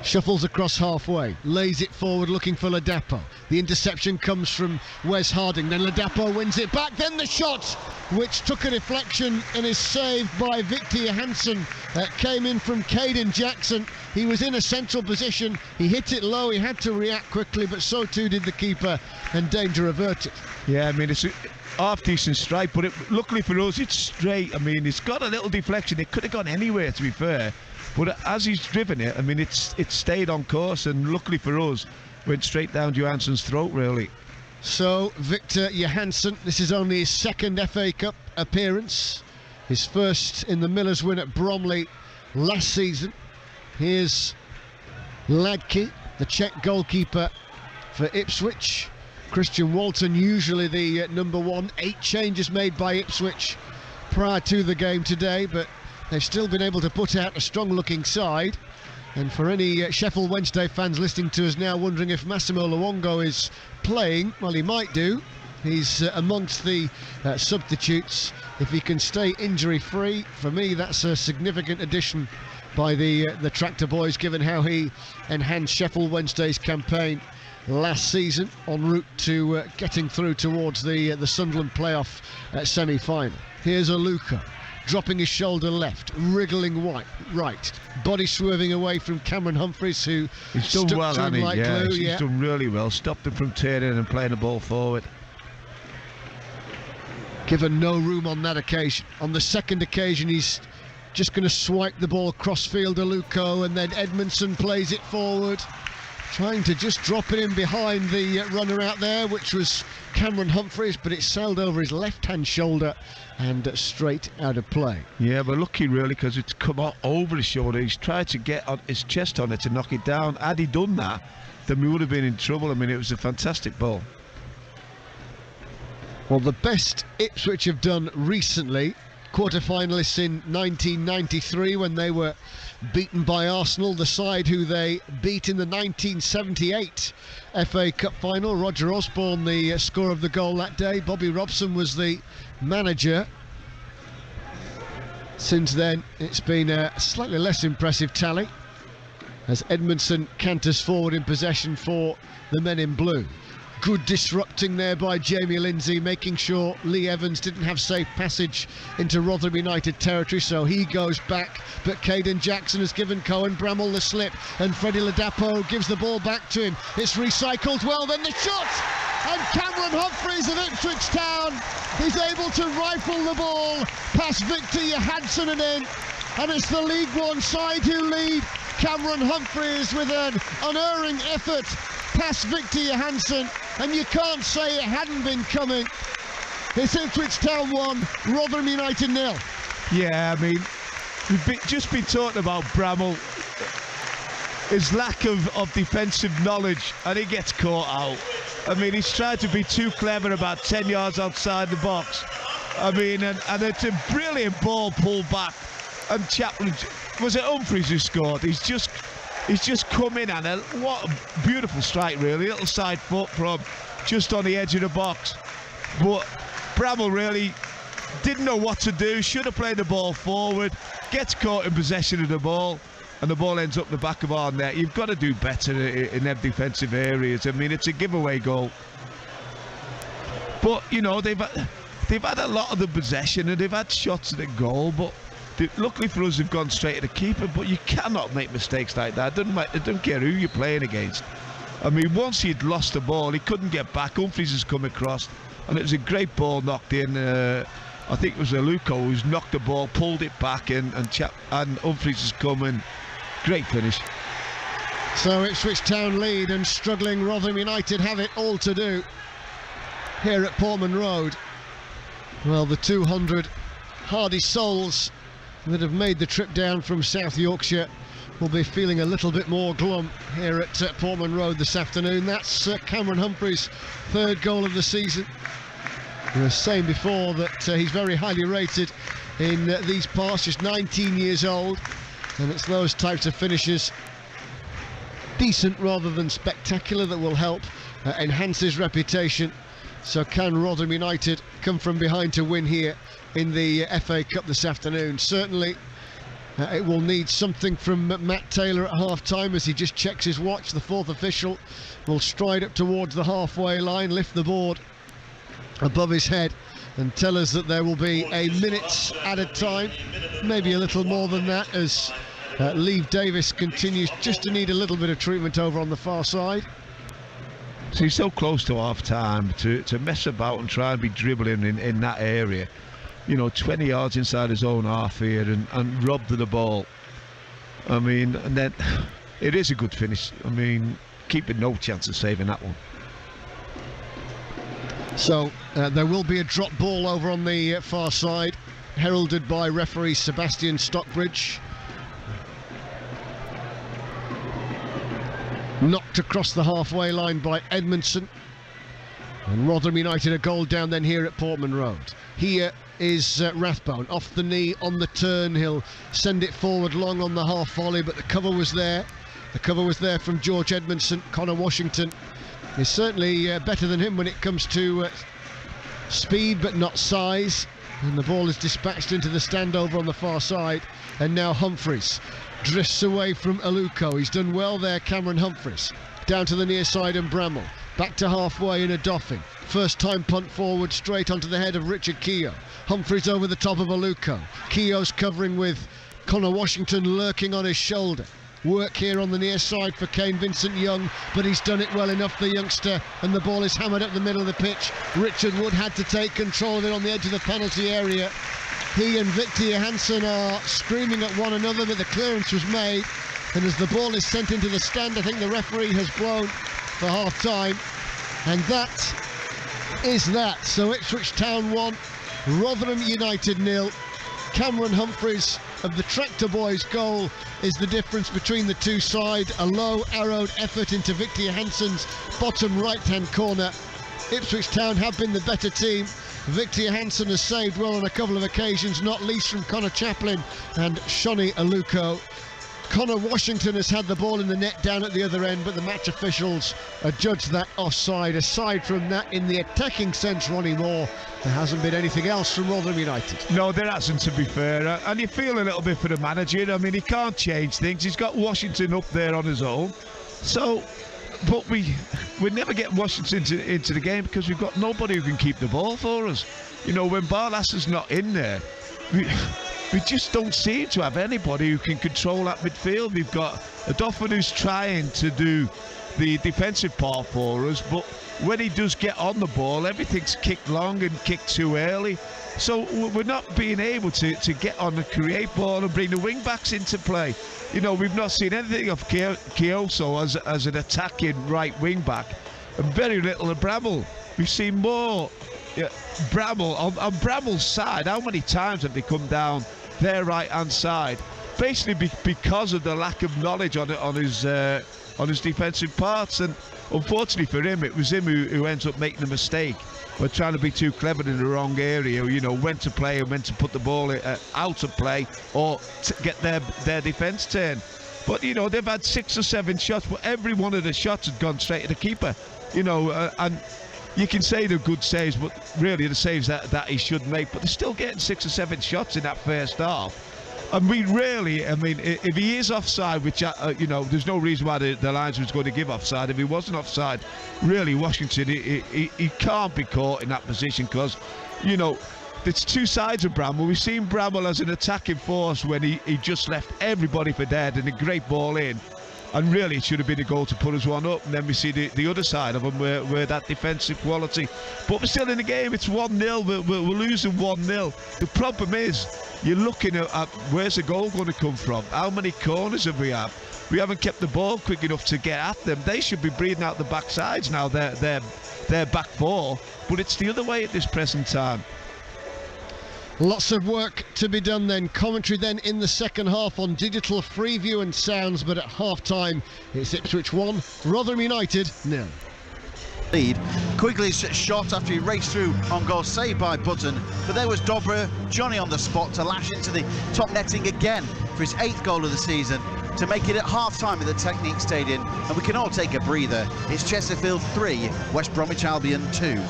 Shuffles across halfway, lays it forward looking for Ladapo. The interception comes from Wes Harding, then Ladapo wins it back, then the shot, which took a deflection and is saved by Victor Johansson. Came in from Caden Jackson. He was in a central position, he hit it low, he had to react quickly, but so too did the keeper, and danger averted. Yeah, I mean, it's a half-decent strike, but luckily for us, it's straight. I mean, it's got a little deflection, it could have gone anywhere, to be fair. But as he's driven it, I mean, it stayed on course, and luckily for us, went straight down Johansson's throat, really. So, Victor Johansson, this is only his second FA Cup appearance. His first in the Millers win at Bromley last season. Here's Ladke, the Czech goalkeeper for Ipswich. Christian Walton, usually the number one. 8 changes made by Ipswich prior to the game today, but they've still been able to put out a strong-looking side. And for any Sheffield Wednesday fans listening to us now wondering if Massimo Luongo is playing, well, he might do. He's amongst the substitutes. If he can stay injury-free, for me, that's a significant addition by the Tractor Boys, given how he enhanced Sheffield Wednesday's campaign last season en route to getting through towards the Sunderland playoff semi-final. Here's Aluko, dropping his shoulder left, wriggling right, body swerving away from Cameron Humphreys, who he's done well, to him like glue. He's done really well, stopped him from turning and playing the ball forward. Given no room on that occasion. On the second occasion, he's just going to swipe the ball crossfield, Aluko, and then Edmondson plays it forward, trying to just drop it in behind the runner out there, which was Cameron Humphreys, but it sailed over his left-hand shoulder and straight out of play. Yeah, but lucky really, because it's come over his shoulder. He's tried to get on his chest on it to knock it down. Had he done that, then we would have been in trouble. I mean, it was a fantastic ball. Well, the best Ipswich have done recently, quarter-finalists in 1993 when they were beaten by Arsenal, the side who they beat in the 1978 FA Cup final. Roger Osborne, the scorer of the goal that day. Bobby Robson was the manager. Since then, it's been a slightly less impressive tally as Edmondson canters forward in possession for the men in blue. Good disrupting there by Jamie Lindsay, making sure Lee Evans didn't have safe passage into Rotherham United territory, so he goes back. But Caden Jackson has given Cohen Bramall the slip, and Freddie Ladapo gives the ball back to him. It's recycled well, then the shot! And Cameron Humphreys of Ipswich Town is able to rifle the ball past Victor Johansson and in. And it's the League One side who lead. Cameron Humphreys with an unerring effort past Victor Johansson, and you can't say it hadn't been coming. It's Ipswich Town 1, Rotherham United 0. Yeah, I mean, we've just been talking about Bramall, his lack of defensive knowledge, and he gets caught out. I mean, he's tried to be too clever about 10 yards outside the box. I mean, and it's a brilliant ball pulled back. And Chaplin, was it Humphreys who scored? He's just come in, and what a beautiful strike, really. Little side foot from just on the edge of the box. But Bramall really didn't know what to do, should have played the ball forward, gets caught in possession of the ball, and the ball ends up the back of our net. You've got to do better in them defensive areas. I mean, it's a giveaway goal. But, you know, they've had a lot of the possession, and they've had shots at the goal, but luckily for us, they've gone straight to the keeper. But you cannot make mistakes like that. It doesn't care who you're playing against. I mean, once he'd lost the ball, he couldn't get back. Humphreys has come across, and it was a great ball knocked in. I think it was Aluko who's knocked the ball, pulled it back in, and Humphreys has come in. Great finish. So Ipswich Town lead, and struggling Rotherham United have it all to do here at Portman Road. Well, the 200 hardy souls that have made the trip down from South Yorkshire will be feeling a little bit more glum here at Portman Road this afternoon. That's Cameron Humphreys' third goal of the season. I was saying before that he's very highly rated in these parts, just 19 years old, and it's those types of finishes, decent rather than spectacular, that will help enhance his reputation. So can Rotherham United come from behind to win here in the FA Cup this afternoon? Certainly it will need something from Matt Taylor at half-time as he just checks his watch. The fourth official will stride up towards the halfway line, lift the board above his head and tell us that there will be a minute's added time, maybe a little more than that, as Leave Davis continues just to need a little bit of treatment over on the far side. So he's so close to half-time to mess about and try and be dribbling in that area. You know, 20 yards inside his own half here and robbed of the ball. I mean, and then it is a good finish. I mean, keeping no chance of saving that one. So there will be a drop ball over on the far side, heralded by referee Sebastian Stockbridge. Knocked across the halfway line by Edmondson. And Rotherham United a goal down then here at Portman Road. Here is Rathbone off the knee on the turn. He'll send it forward long on the half volley, but the cover was there. The cover was there from George Edmondson. Connor Washington is certainly better than him when it comes to speed, but not size. And the ball is dispatched into the stand over on the far side. And now Humphreys drifts away from Aluko. He's done well there, Cameron Humphreys. Down to the near side and Bramall. Back to halfway in a doffing. First time punt forward straight onto the head of Richard Keogh. Humphreys over the top of Aluko. Keogh's covering with Connor Washington lurking on his shoulder. Work here on the near side for Kane Vincent-Young, but he's done it well enough, the youngster, and the ball is hammered up the middle of the pitch. Richard Wood had to take control of it on the edge of the penalty area. He and Victor Johansson are screaming at one another, but the clearance was made, and as the ball is sent into the stand, I think the referee has blown for half-time, and that is that. So Ipswich Town 1, Rotherham United 0. Cameron Humphreys of the Tractor Boys goal is the difference between the two sides. A low arrowed effort into Victor Johansson's bottom right-hand corner. Ipswich Town have been the better team. Victor Johansson has saved well on a couple of occasions, not least from Connor Chaplin and Shoni Aluko. Connor Washington has had the ball in the net down at the other end, but the match officials adjudged that offside. Aside from that, in the attacking sense, Ronnie Moore, there hasn't been anything else from Rotherham United. No, there hasn't, to be fair. And you feel a little bit for the manager. I mean, he can't change things. He's got Washington up there on his own. So but we never get Washington into the game because we've got nobody who can keep the ball for us. You know, when Barlas is not in there, we just don't seem to have anybody who can control that midfield. We've got Odoffin who's trying to do the defensive part for us, but when he does get on the ball, everything's kicked long and kicked too early. So we're not being able to get on and create ball and bring the wing backs into play. You know, we've not seen anything of Kioso as an attacking right wing back, and very little of Bramall. We've seen more Bramall on Bramall's side. How many times have they come down their right hand side? Basically because of the lack of knowledge on his defensive parts, and unfortunately for him, it was him who ends up making the mistake. We're trying to be too clever in the wrong area, you know, when to play and when to put the ball out of play or to get their defence turn. But, you know, they've had 6 or 7 shots, but every one of the shots had gone straight to the keeper, you know, and you can say they're good saves, but really the saves that he should make. But they're still getting 6 or 7 shots in that first half. And we really, I mean, if he is offside, which, you know, there's no reason why the linesman was going to give offside. If he wasn't offside, really, Washington, he can't be caught in that position because, you know, there's two sides of Bramall. We've seen Bramall as an attacking force when he just left everybody for dead and a great ball in. And really, it should have been a goal to put us one up. And then we see the other side of them where that defensive quality. But we're still in the game. It's 1-0. We're losing 1-0. The problem is, you're looking at where's the goal going to come from? How many corners have we had? We haven't kept the ball quick enough to get at them. They should be breathing out the backsides now. They're back 4. But it's the other way at this present time. Lots of work to be done then. Commentary then in the second half on digital Freeview and Sounds, but at half-time it's Ipswich 1, Rotherham United 0. Lead. Quigley's shot after he raced through on goal, saved by Button, but there was Dobra, Johnny on the spot to lash into the top netting again for his 8th goal of the season to make it at half-time at the Technique Stadium, and we can all take a breather. It's Chesterfield 3, West Bromwich Albion 2.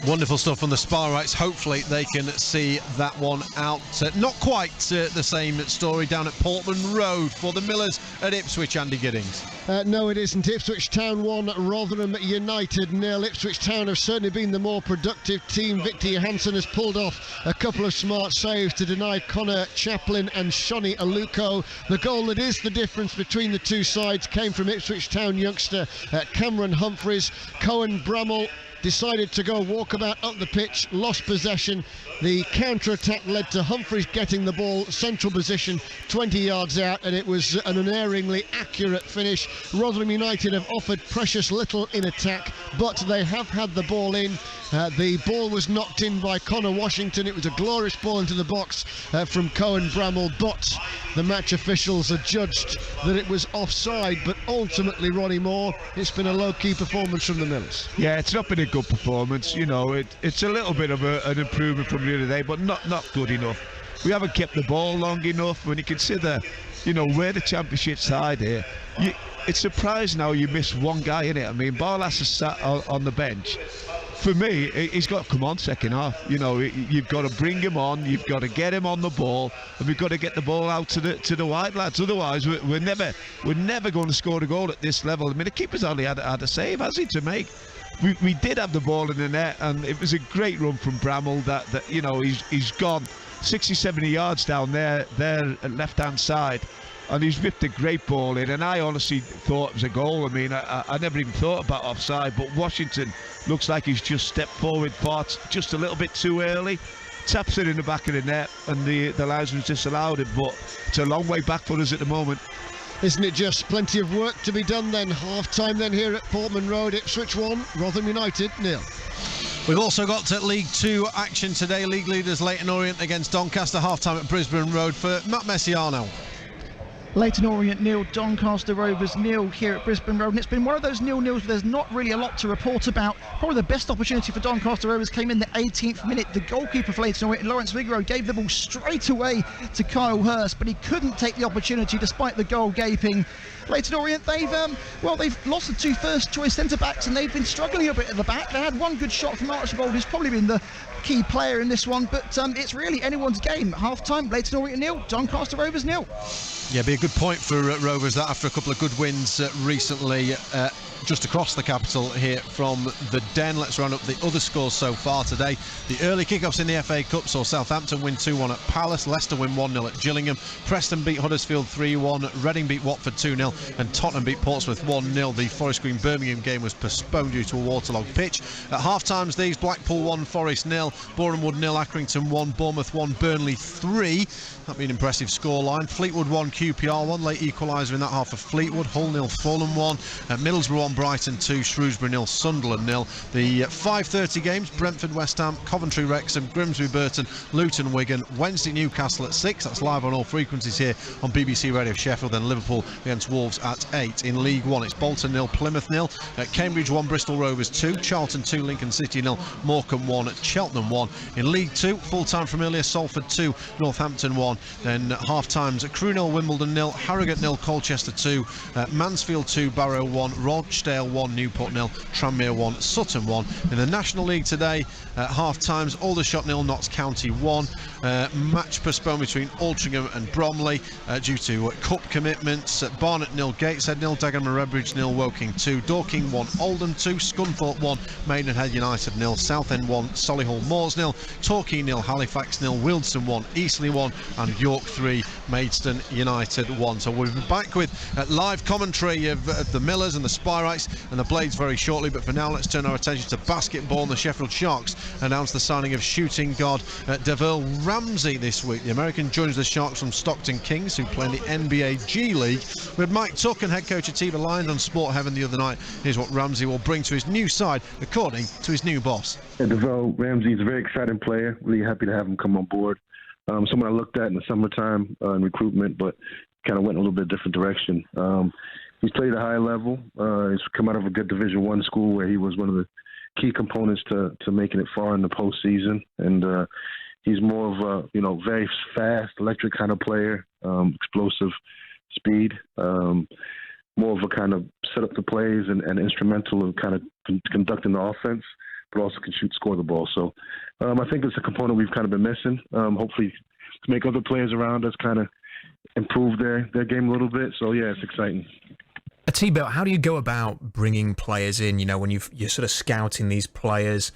Wonderful stuff from the Sparrites. Hopefully they can see that one out. Not quite the same story down at Portman Road for the Millers at Ipswich, Andy Giddings. No, it isn't. Ipswich Town 1, Rotherham United 0. Ipswich Town have certainly been the more productive team. Victor Johansson has pulled off a couple of smart saves to deny Connor Chaplin and Shonny Aluko. The goal that is the difference between the two sides came from Ipswich Town youngster Cameron Humphreys. Cohen Bramall decided to go walkabout up the pitch, lost possession. The counter-attack led to Humphreys getting the ball central position 20 yards out, and it was an unerringly accurate finish. Rotherham United have offered precious little in attack, but they have had the ball in. The ball was knocked in by Connor Washington. It was a glorious ball into the box from Cohen Bramall, but the match officials adjudged that it was offside. But ultimately, Ronnie Moore, it's been a low-key performance from the Millers. Yeah, it's not been a good performance. You know, it's a little bit of an improvement from the other day, but not good enough. We haven't kept the ball long enough. When you consider, you know, we're the championship side here, it's surprising how you miss one guy in it. I mean, Barlas is sat on the bench. For me, he's got to come on second half. You know, you've got to bring him on, you've got to get him on the ball, and we've got to get the ball out to the wide lads. Otherwise, we're never going to score a goal at this level. I mean, the keeper's only had a save, has he, to make? We did have the ball in the net, and it was a great run from Bramall. That you know, he's gone 60-70 yards down there left-hand side, and he's whipped a great ball in, and I honestly thought it was a goal. I mean, I never even thought about offside, but Washington looks like he's just stepped forward just a little bit too early, taps it in the back of the net, and the linesman's disallowed it, but it's a long way back for us at the moment. Isn't it just plenty of work to be done then? Half-time then here at Portman Road, Ipswich 1, Rotherham United 0. We've also got League 2 action today. League leaders Leyton Orient against Doncaster, half-time at Brisbane Road for Matt Messiano. Leyton Orient 0, Doncaster Rovers 0 here at Brisbane Road, and it's been one of those 0-0s where there's not really a lot to report about. Probably the best opportunity for Doncaster Rovers came in the 18th minute. The goalkeeper for Leyton Orient, Lawrence Vigoro, gave the ball straight away to Kyle Hurst, but he couldn't take the opportunity despite the goal gaping. Leyton Orient, they've lost the 2 first choice centre-backs, and they've been struggling a bit at the back. They had one good shot from Archibald, who's probably been the key player in this one, but it's really anyone's game. Half-time, Leyton Orient 0, Doncaster Rovers 0. Yeah, be a good point for Rovers that after a couple of good wins recently just across the capital here from the Den. Let's round up the other scores so far today. The early kickoffs in the FA Cup saw Southampton win 2-1 at Palace, Leicester win 1-0 at Gillingham, Preston beat Huddersfield 3-1, Reading beat Watford 2-0 and Tottenham beat Portsmouth 1-0. The Forest Green Birmingham game was postponed due to a waterlogged pitch. At half-times these, Blackpool 1, Forest 0, Boreham Wood 0, Accrington 1, Bournemouth 1, Burnley 3. That'd be an impressive scoreline. Fleetwood 1, QPR 1, late equaliser in that half for Fleetwood. Hull 0, Fulham 1, Middlesbrough 1, Brighton 2, Shrewsbury 0, Sunderland 0. The 5:30 games, Brentford West Ham, Coventry Wrexham, Grimsby Burton, Luton Wigan, Wednesday Newcastle at 6. That's live on all frequencies here on BBC Radio Sheffield. Then Liverpool against Wolves at 8. In League 1 it's Bolton 0, Plymouth 0, Cambridge 1, Bristol Rovers 2, Charlton 2, Lincoln City 0, Morecambe 1, Cheltenham 1. In League 2, full time from earlier, Salford 2, Northampton 1. Then half times, Crewe 0, Wimbledon 0, Harrogate 0, Colchester 2, Mansfield 2, Barrow 1, Rochdale 1, Newport 0, Tranmere 1, Sutton 1. In the National League today, half times, Aldershot 0, Notts County 1. Match postponed between Altrincham and Bromley due to cup commitments. Barnet 0, Gateshead 0, Dagenham and Redbridge 0, Woking 2, Dorking 1, Oldham 2, Scunthorpe 1, Maidenhead United 0, Southend 1, Solihull Moors 0, Torquay 0, Halifax 0, Wealdstone 1, Eastleigh 1 and York 3, Maidstone United 1. So we'll be back with live commentary of the Millers and the Spyrites and the Blades very shortly, but for now let's turn our attention to basketball. And the Sheffield Sharks announced the signing of shooting guard Deville Ramsey this week. The American joins the Sharks from Stockton Kings, who play in the NBA G League. We had Mike Tuck and head coach Atiba Lyons on Sport Heaven the other night. Here's what Ramsey will bring to his new side, according to his new boss. Deville Ramsey is a very exciting player. Really happy to have him come on board. Someone I looked at in the summertime in recruitment, but kind of went a little bit different direction. He's played at a high level. He's come out of a good Division I school where he was one of the key components to making it far in the postseason. And he's more of a very fast, electric kind of player, explosive speed, more of a kind of set up the plays and instrumental in kind of conducting the offense, but also can score the ball. So I think it's a component we've kind of been missing. Hopefully to make other players around us kind of improve their game a little bit. So, yeah, it's exciting. Atiba, how do you go about bringing players in, when you're sort of scouting these players?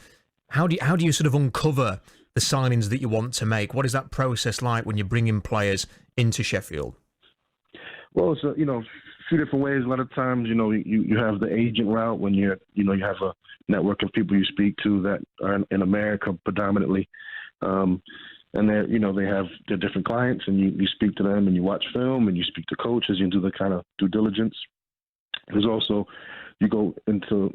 How do you sort of uncover the signings that you want to make? What is that process like when you're bringing players into Sheffield? Well, it's a few different ways. A lot of times, you have the agent route when you have a network of people you speak to that are in America predominantly. And they have their different clients, and you speak to them, and you watch film, and you speak to coaches, you do the kind of due diligence. There's also, you go into,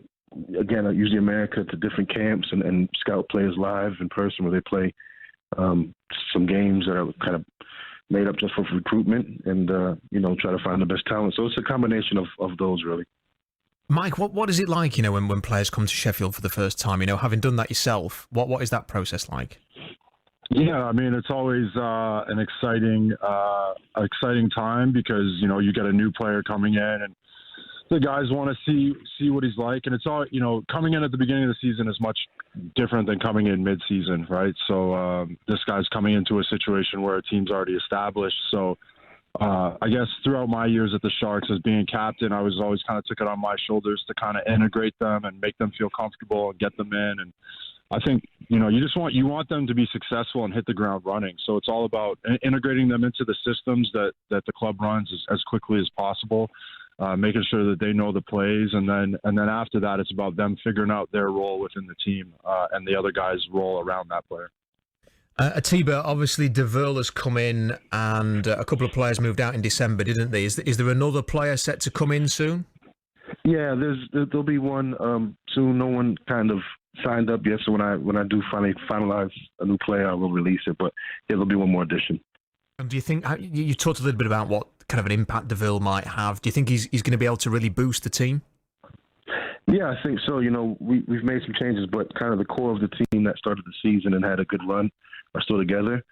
again, usually America, to different camps and scout players live in person where they play some games that are kind of made up just for recruitment and, try to find the best talent. So it's a combination of those, really. Mike, what is it like, when players come to Sheffield for the first time, having done that yourself, what is that process like? Yeah, I mean, it's always an exciting time because, you get a new player coming in and the guys want to see what he's like. And it's all, coming in at the beginning of the season is much different than coming in mid-season, right? So this guy's coming into a situation where a team's already established. So I guess throughout my years at the Sharks as being captain, I was always kind of took it on my shoulders to kind of integrate them and make them feel comfortable and get them in. And I think, you want them to be successful and hit the ground running. So it's all about integrating them into the systems that the club runs as quickly as possible, making sure that they know the plays. And then after that, it's about them figuring out their role within the team and the other guys' role around that player. Atiba, obviously Deville has come in and a couple of players moved out in December, didn't they? Is there another player set to come in soon? Yeah, there'll be one soon. No one kind of signed up yet, so when I do finally finalize a new player, I will release it. But yeah, there'll be one more addition. And do you think you talked a little bit about what kind of an impact Deville might have? Do you think he's going to be able to really boost the team? Yeah, I think so. We've made some changes, but kind of the core of the team that started the season and had a good run are still together.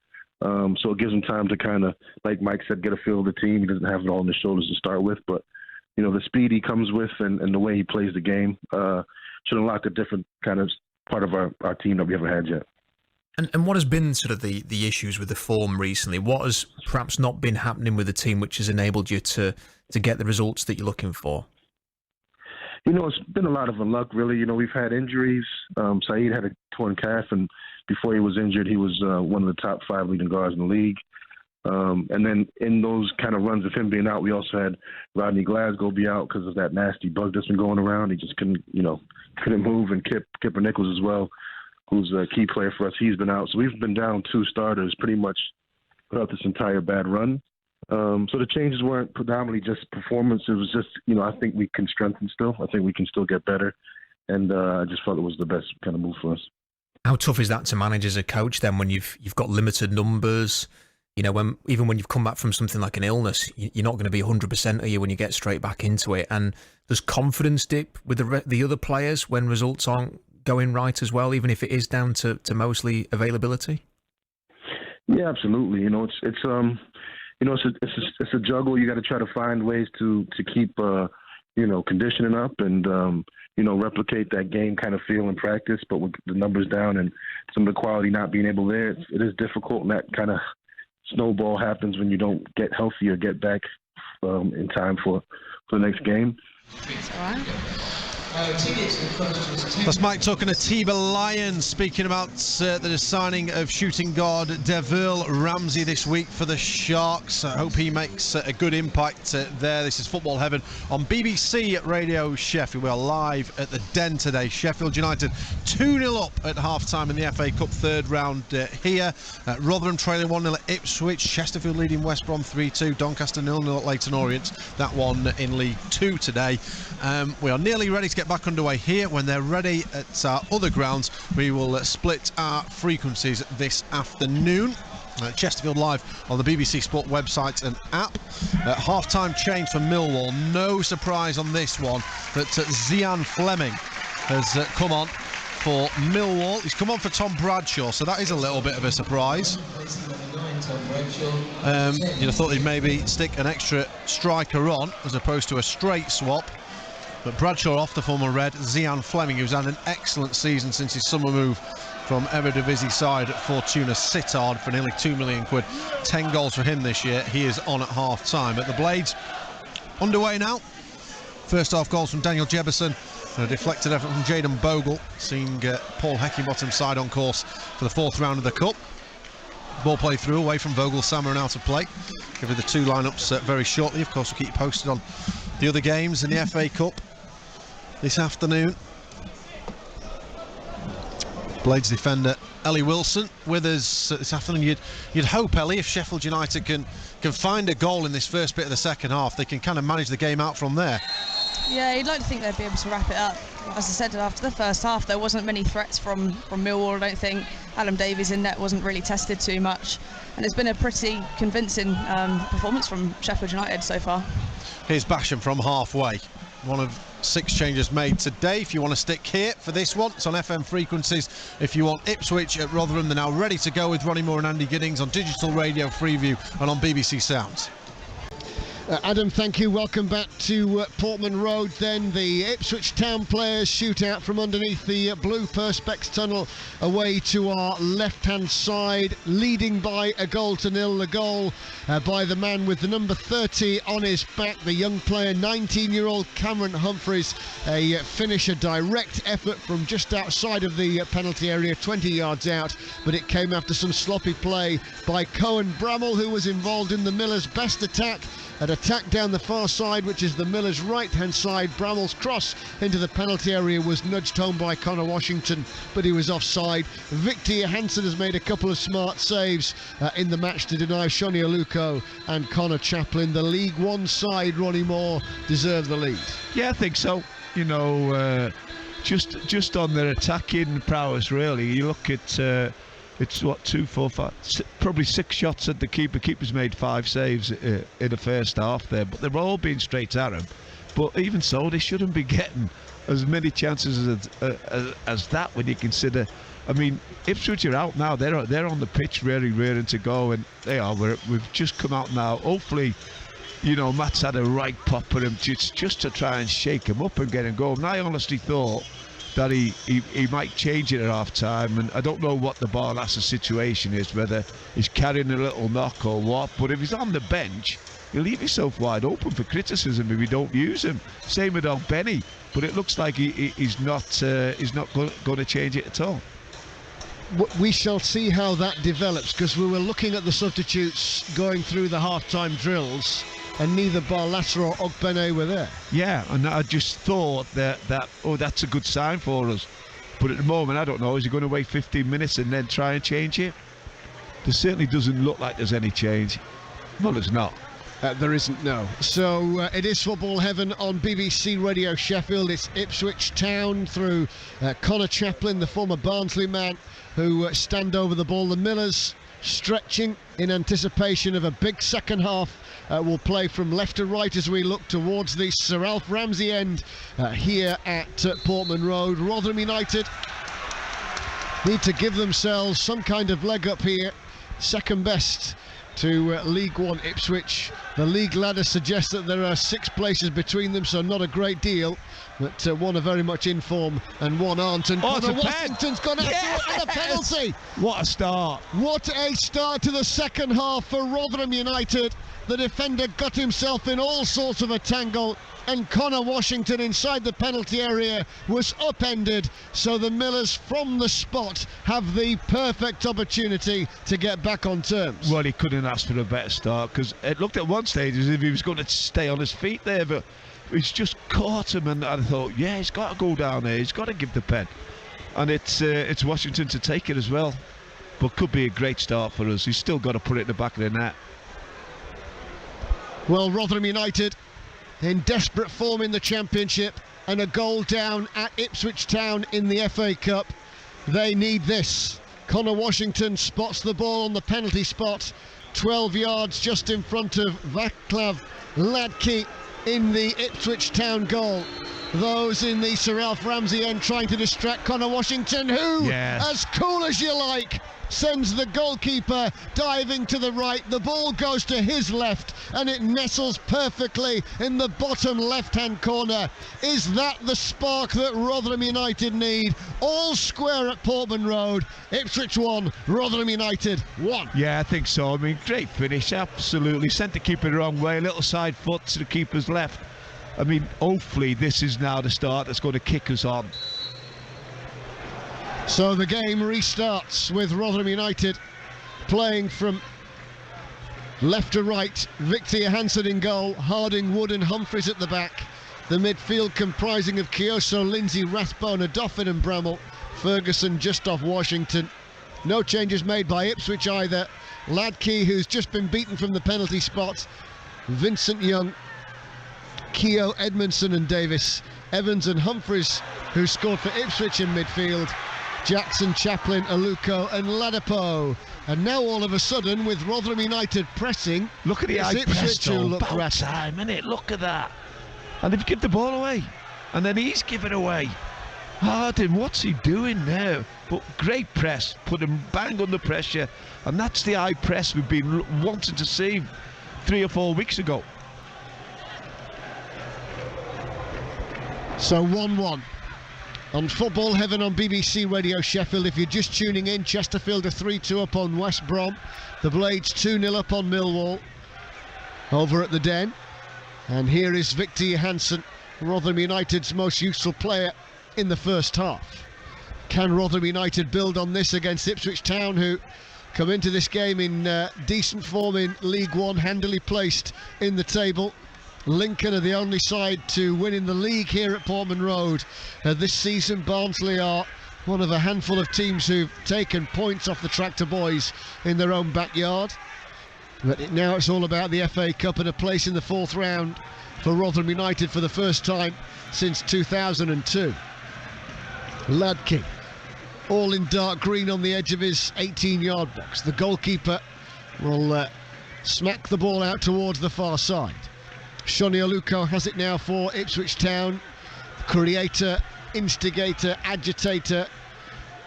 So it gives him time to kind of, like Mike said, get a feel of the team. He doesn't have it all on his shoulders to start with, but the speed he comes with and the way he plays the game should unlock a different kind of part of our team that we haven't had yet. And what has been sort of the issues with the form recently? What has perhaps not been happening with the team which has enabled you to get the results that you're looking for? It's been a lot of luck, really. We've had injuries. Saeed had a torn calf, and before he was injured, he was one of the top 5 leading guards in the league. And then in those kind of runs of him being out, we also had Rodney Glasgow be out because of that nasty bug that's been going around. He just couldn't move, and Kipper Nichols as well, who's a key player for us. He's been out. So we've been down 2 starters pretty much throughout this entire bad run. So the changes weren't predominantly just performance. It was just, I think we can strengthen still. I think we can still get better. And I just felt it was the best kind of move for us. How tough is that to manage as a coach then when you've got limited numbers? When you've come back from something like an illness, you're not going to be 100%, are you, when you get straight back into it? And does confidence dip with the other players when results aren't going right as well, even if it is down to mostly availability? Yeah, absolutely. It's a juggle. You got to try to find ways to keep conditioning up and replicate that game kind of feel in practice. But with the numbers down and some of the quality not being able there, it is difficult, and that kind of snowball happens when you don't get healthy or get back in time for the next game. All right. That's Mike Tuck and Atiba Lyons speaking about the signing of shooting guard Deville Ramsey this week for the Sharks. I hope he makes a good impact there. This is Football Heaven on BBC Radio Sheffield. We are live at the Den today. Sheffield United 2-0 up at half-time in the FA Cup third round here. Rotherham trailing 1-0 at Ipswich. Chesterfield leading West Brom 3-2. Doncaster 0-0 at Leyton Orient. That one in League 2 today. We are nearly ready to get back underway here. When they're ready at our other grounds, we will split our frequencies this afternoon. Chesterfield live on the BBC Sport website and app. Half-time change for Millwall. No surprise on this one that Zian Fleming has come on for Millwall. He's come on for Tom Bradshaw, so that is a little bit of a surprise. You'd have thought he'd maybe stick an extra striker on as opposed to a straight swap. But Bradshaw off the former red. Zian Fleming, who's had an excellent season since his summer move from Eredivisie side at Fortuna Sittard for nearly £2 million. 10 goals for him this year. He is on at half-time. At the Blades, underway now. First half goals from Daniel Jebison. A deflected effort from Jayden Bogle, seeing Paul Heckingbottom's side on course for the 4th round of the Cup. Ball play through away from Vogel, Sammer and out of play. Give you the 2 lineups very shortly. Of course, we'll keep you posted on the other games in the FA Cup this afternoon. Blades defender Ellie Wilson with us this afternoon. You'd hope, Ellie, if Sheffield United can find a goal in this first bit of the second half, they can kind of manage the game out from there. Yeah, you'd like to think they'd be able to wrap it up. As I said, after the first half, there wasn't many threats from Millwall, I don't think. Adam Davies in net wasn't really tested too much. And it's been a pretty convincing performance from Sheffield United so far. Here's Basham from halfway. One of 6 changes made today. If you want to stick here for this one, it's on FM frequencies. If you want Ipswich at Rotherham, they're now ready to go with Ronnie Moore and Andy Giddings on digital radio Freeview and on BBC Sounds. Adam, thank you. Welcome back to Portman Road. Then the Ipswich Town players shoot out from underneath the blue Perspex tunnel away to our left-hand side, leading by a goal to nil. The goal by the man with the number 30 on his back, the young player, 19-year-old Cameron Humphreys. A finish, a direct effort from just outside of the penalty area, 20 yards out, but it came after some sloppy play by Cohen Bramall, who was involved in the Millers' best attack. An attack down the far side, which is the Millers' right-hand side. Bramall's cross into the penalty area was nudged home by Connor Washington, but he was offside. Victor Johansson has made a couple of smart saves in the match to deny Shoni Aluko and Connor Chaplin. The League One side, Ronnie Moore, deserve the lead. Yeah, I think so. Just on their attacking prowess, really. You look at it's 2, 4, 5, probably 6 shots at the keeper. Keeper's made 5 saves in the first half there, but they're all being straight at him. But even so, they shouldn't be getting as many chances as that when you consider. I mean, Ipswich are out now. They're on the pitch, really rearing to go, and they are. We've just come out now. Hopefully, Matt's had a right pop at him just to try and shake him up and get him going. And I honestly thought that he might change it at half time, and I don't know what the Barlasser situation is, whether he's carrying a little knock or what, but if he's on the bench, he'll leave himself wide open for criticism if we don't use him. Same with Benny, but it looks like he's not going to change it at all. We shall see how that develops, because we were looking at the substitutes going through the half-time drills, and neither Barlasser or Ogbene were there. Yeah, and I just thought that that's a good sign for us. But at the moment, I don't know, is he going to wait 15 minutes and then try and change it? There certainly doesn't look like there's any change. Well, there's not. There isn't, no. So it is football heaven on BBC Radio Sheffield. It's Ipswich Town through Connor Chaplin, the former Barnsley man, who stand over the ball. The Millers stretching in anticipation of a big second half. Will play from left to right as we look towards the Sir Alf Ramsey end here at Portman Road. Rotherham United need to give themselves some kind of leg up here. Second best to League One Ipswich. The league ladder suggests that there are 6 places between them, so not a great deal. But one are very much in form and one aren't. And Connor Washington's gone out for a penalty. What a start. What a start to the second half for Rotherham United. The defender got himself in all sorts of a tangle, and Connor Washington inside the penalty area was upended. So the Millers from the spot have the perfect opportunity to get back on terms. Well, he couldn't ask for a better start, because it looked at one stage as if he was going to stay on his feet there, but he's just caught him, and I thought, yeah, he's got to go down there, he's got to give the pen. And it's Washington to take it as well. But could be a great start for us. He's still got to put it in the back of the net. Well, Rotherham United in desperate form in the Championship, and a goal down at Ipswich Town in the FA Cup. They need this. Connor Washington spots the ball on the penalty spot, 12 yards just in front of Vaclav Ladke in the Ipswich Town goal. Those in the Sir Alf Ramsey end trying to distract Connor Washington, who, as cool as you like, sends the goalkeeper diving to the right. The ball goes to his left and it nestles perfectly in the bottom left-hand corner. Is that the spark that Rotherham United need? All square at Portman Road. Ipswich 1, Rotherham United 1. Yeah, I think so. I mean, great finish, absolutely. Sent the keeper the wrong way, a little side foot to the keeper's left. I mean, hopefully this is now the start that's going to kick us on. So the game restarts with Rotherham United playing from left to right. Victor Johansson in goal, Harding, Wood and Humphreys at the back. The midfield comprising of Kioso, Lindsay, Rathbone, Odoffin and Bramall. Ferguson just off Washington. No changes made by Ipswich either. Ladke, who's just been beaten from the penalty spot. Vincent Young, Keogh, Edmondson and Davis. Evans and Humphreys, who scored for Ipswich in midfield. Jackson, Chaplin, Aluko and Ladapo. And now all of a sudden, with Rotherham United pressing, look at the high press, about time, innit? Look at that. And they've given the ball away. And then he's given away. Harding, what's he doing there? But great press, put him bang under pressure. And that's the high press we've been wanting to see 3 or 4 weeks ago. So 1-1. On Football Heaven on BBC Radio Sheffield. If you're just tuning in, Chesterfield are 3-2 up on West Brom. The Blades 2-0 up on Millwall over at the Den. And here is Victor Johansson, Rotherham United's most useful player in the first half. Can Rotherham United build on this against Ipswich Town, who come into this game in decent form in League One, handily placed in the table? Lincoln are the only side to win in the league here at Portman Road this season. Barnsley are one of a handful of teams who've taken points off the Tractor Boys in their own backyard. But now it's all about the FA Cup and a place in the 4th round for Rotherham United for the first time since 2002. Ladke, all in dark green on the edge of his 18-yard box. The goalkeeper will smack the ball out towards the far side. Shoni Aluko has it now for Ipswich Town. Creator, instigator, agitator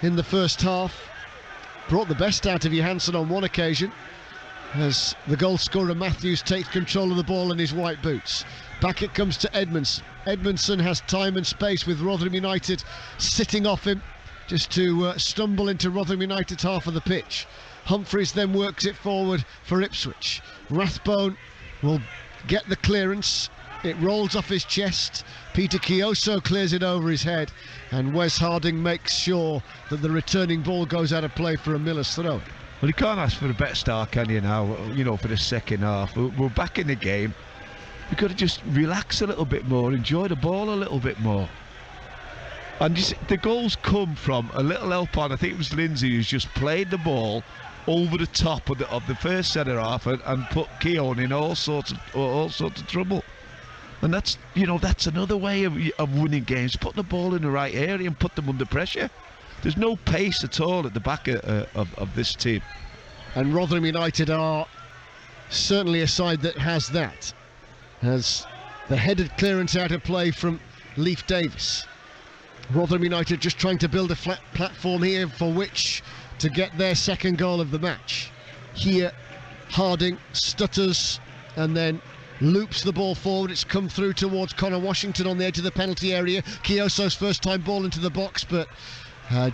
in the first half. Brought the best out of Johansson on one occasion. as the goal scorer Matthews takes control of the ball in his white boots. Back it comes to Edmondson. Edmondson has time and space with Rotherham United sitting off him just to stumble into Rotherham United's half of the pitch. Humphreys then works it forward for Ipswich. Rathbone will get the clearance. It rolls off his chest. Peter Chioso clears it over his head, and Wes Harding makes sure that the returning ball goes out of play for a Miller's throw. Well, you can't ask for a better start, can you, now, for the second half. We're back in the game. We've got to just relax a little bit more, enjoy the ball a little bit more. And the goals come from a little help on. I think it was Lindsay who's just played the ball over the top of the first centre half and put Keown in all sorts of trouble. And that's another way of winning games, putting the ball in the right area and put them under pressure. There's no pace at all at the back of this team. And Rotherham United are certainly a side that has that. Has the headed clearance out of play from Leif Davis. Rotherham United just trying to build a flat platform here for which to get their second goal of the match. Here, Harding stutters and then loops the ball forward. It's come through towards Connor Washington on the edge of the penalty area. Chioso's first time ball into the box, but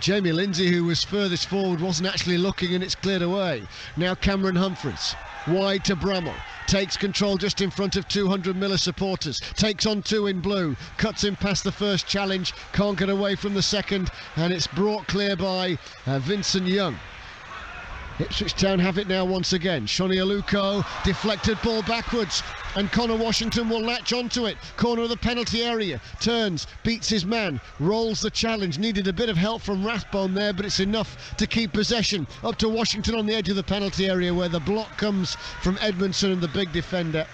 Jamie Lindsay, who was furthest forward, wasn't actually looking, and it's cleared away. Now Cameron Humphreys, wide to Bramall, takes control just in front of 200 Miller supporters, takes on two in blue, cuts him past the first challenge, can't get away from the second, and it's brought clear by Vincent Young. Ipswich Town have it now once again. Shoni Aluko, deflected ball backwards, and Connor Washington will latch onto it. Corner of the penalty area, turns, beats his man, rolls the challenge. Needed a bit of help from Rathbone there, but it's enough to keep possession. Up to Washington on the edge of the penalty area, where the block comes from Edmondson, and the big defender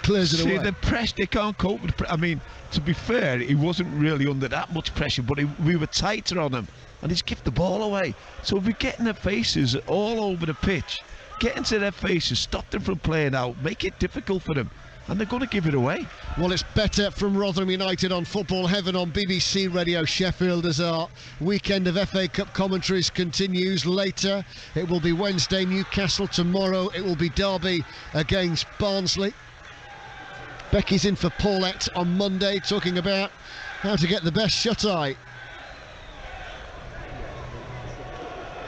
clears it away. The press, they can't cope with I mean, to be fair, he wasn't really under that much pressure, but we were tighter on him, and he's given the ball away. So if we get in their faces all over the pitch, get into their faces, stop them from playing out, make it difficult for them, and they're going to give it away. Well, it's better from Rotherham United on Football Heaven on BBC Radio Sheffield as our weekend of FA Cup commentaries continues. Later it will be Wednesday Newcastle, tomorrow it will be Derby against Barnsley. Becky's in for Paulette on Monday, talking about how to get the best shut-eye.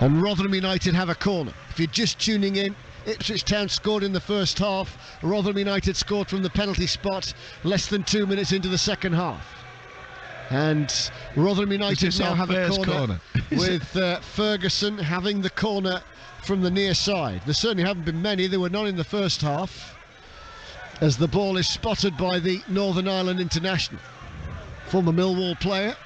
And Rotherham United have a corner. If you're just tuning in, Ipswich Town scored in the first half. Rotherham United scored from the penalty spot less than 2 minutes into the second half. And Rotherham United now have a corner with Ferguson having the corner from the near side. There certainly haven't been many. There were none in the first half, as the ball is spotted by the Northern Ireland international. Former Millwall player.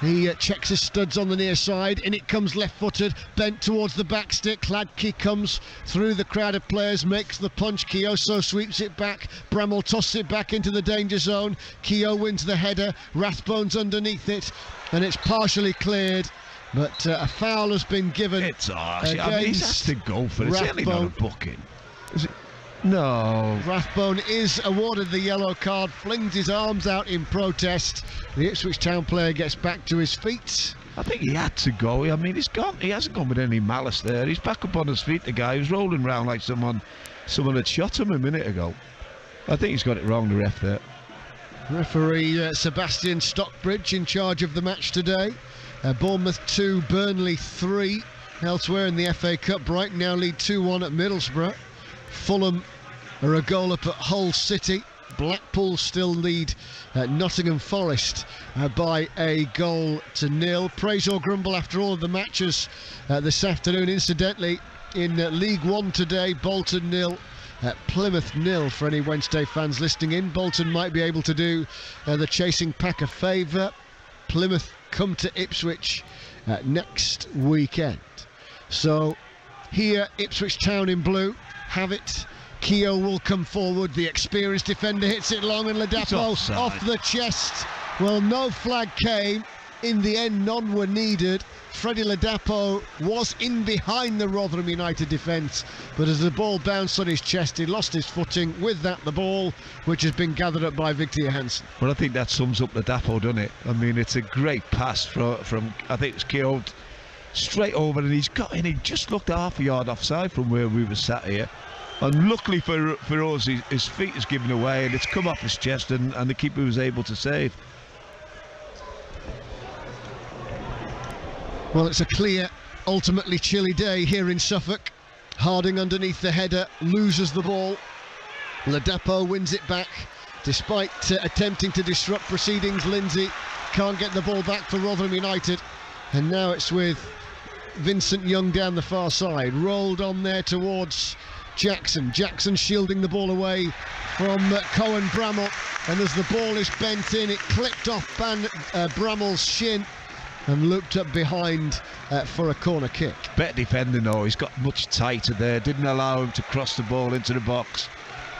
He checks his studs on the near side, and it comes left-footed, bent towards the back stick. Hladky comes through the crowd of players, makes the punch. Chioso sweeps it back. Bramall tosses it back into the danger zone. Keogh wins the header. Rathbone's underneath it, and it's partially cleared. But a foul has been given. It's harsh. I mean, he has to go for it. It's certainly not a booking. Is it? No. Rathbone is awarded the yellow card, flings his arms out in protest. The Ipswich Town player gets back to his feet. I think he had to go. I mean, he hasn't gone with any malice there. He's back up on his feet, the guy who's rolling around like someone had shot him a minute ago. I think he's got it wrong, the ref there. Referee Sebastian Stockbridge in charge of the match today. Bournemouth 2, Burnley 3. Elsewhere in the FA Cup, Brighton now lead 2-1 at Middlesbrough. Fulham are a goal up at Hull City. Blackpool still lead Nottingham Forest by a goal to nil. Praise or grumble after all of the matches this afternoon. Incidentally, in League One today, Bolton 0, Plymouth 0 for any Wednesday fans listening in. Bolton might be able to do the chasing pack a favour. Plymouth come to Ipswich next weekend. So here, Ipswich Town in blue have it. Keogh will come forward. The experienced defender hits it long, and Ladapo off the chest. Well, no flag came. In the end, none were needed. Freddie Ladapo was in behind the Rotherham United defence, but as the ball bounced on his chest, he lost his footing. With that, the ball, which has been gathered up by Victor Johansson. Well, I think that sums up Ladapo, doesn't it? I mean, it's a great pass from I think it's Keogh, straight over, and he's got in. He just looked half a yard offside from where we were sat here. And luckily for us, his feet is given away and it's come off his chest, and the keeper was able to save. Well, it's a clear, ultimately chilly day here in Suffolk. Harding underneath the header, loses the ball. Ladapo wins it back. Despite attempting to disrupt proceedings, Lindsay can't get the ball back for Rotherham United. And now it's with Vincent Young down the far side. Rolled on there towards Jackson. Jackson shielding the ball away from Cohen Bramall. And as the ball is bent in, it clipped off Bramall's shin and looped up behind for a corner kick. Better defending though, he's got much tighter there, didn't allow him to cross the ball into the box.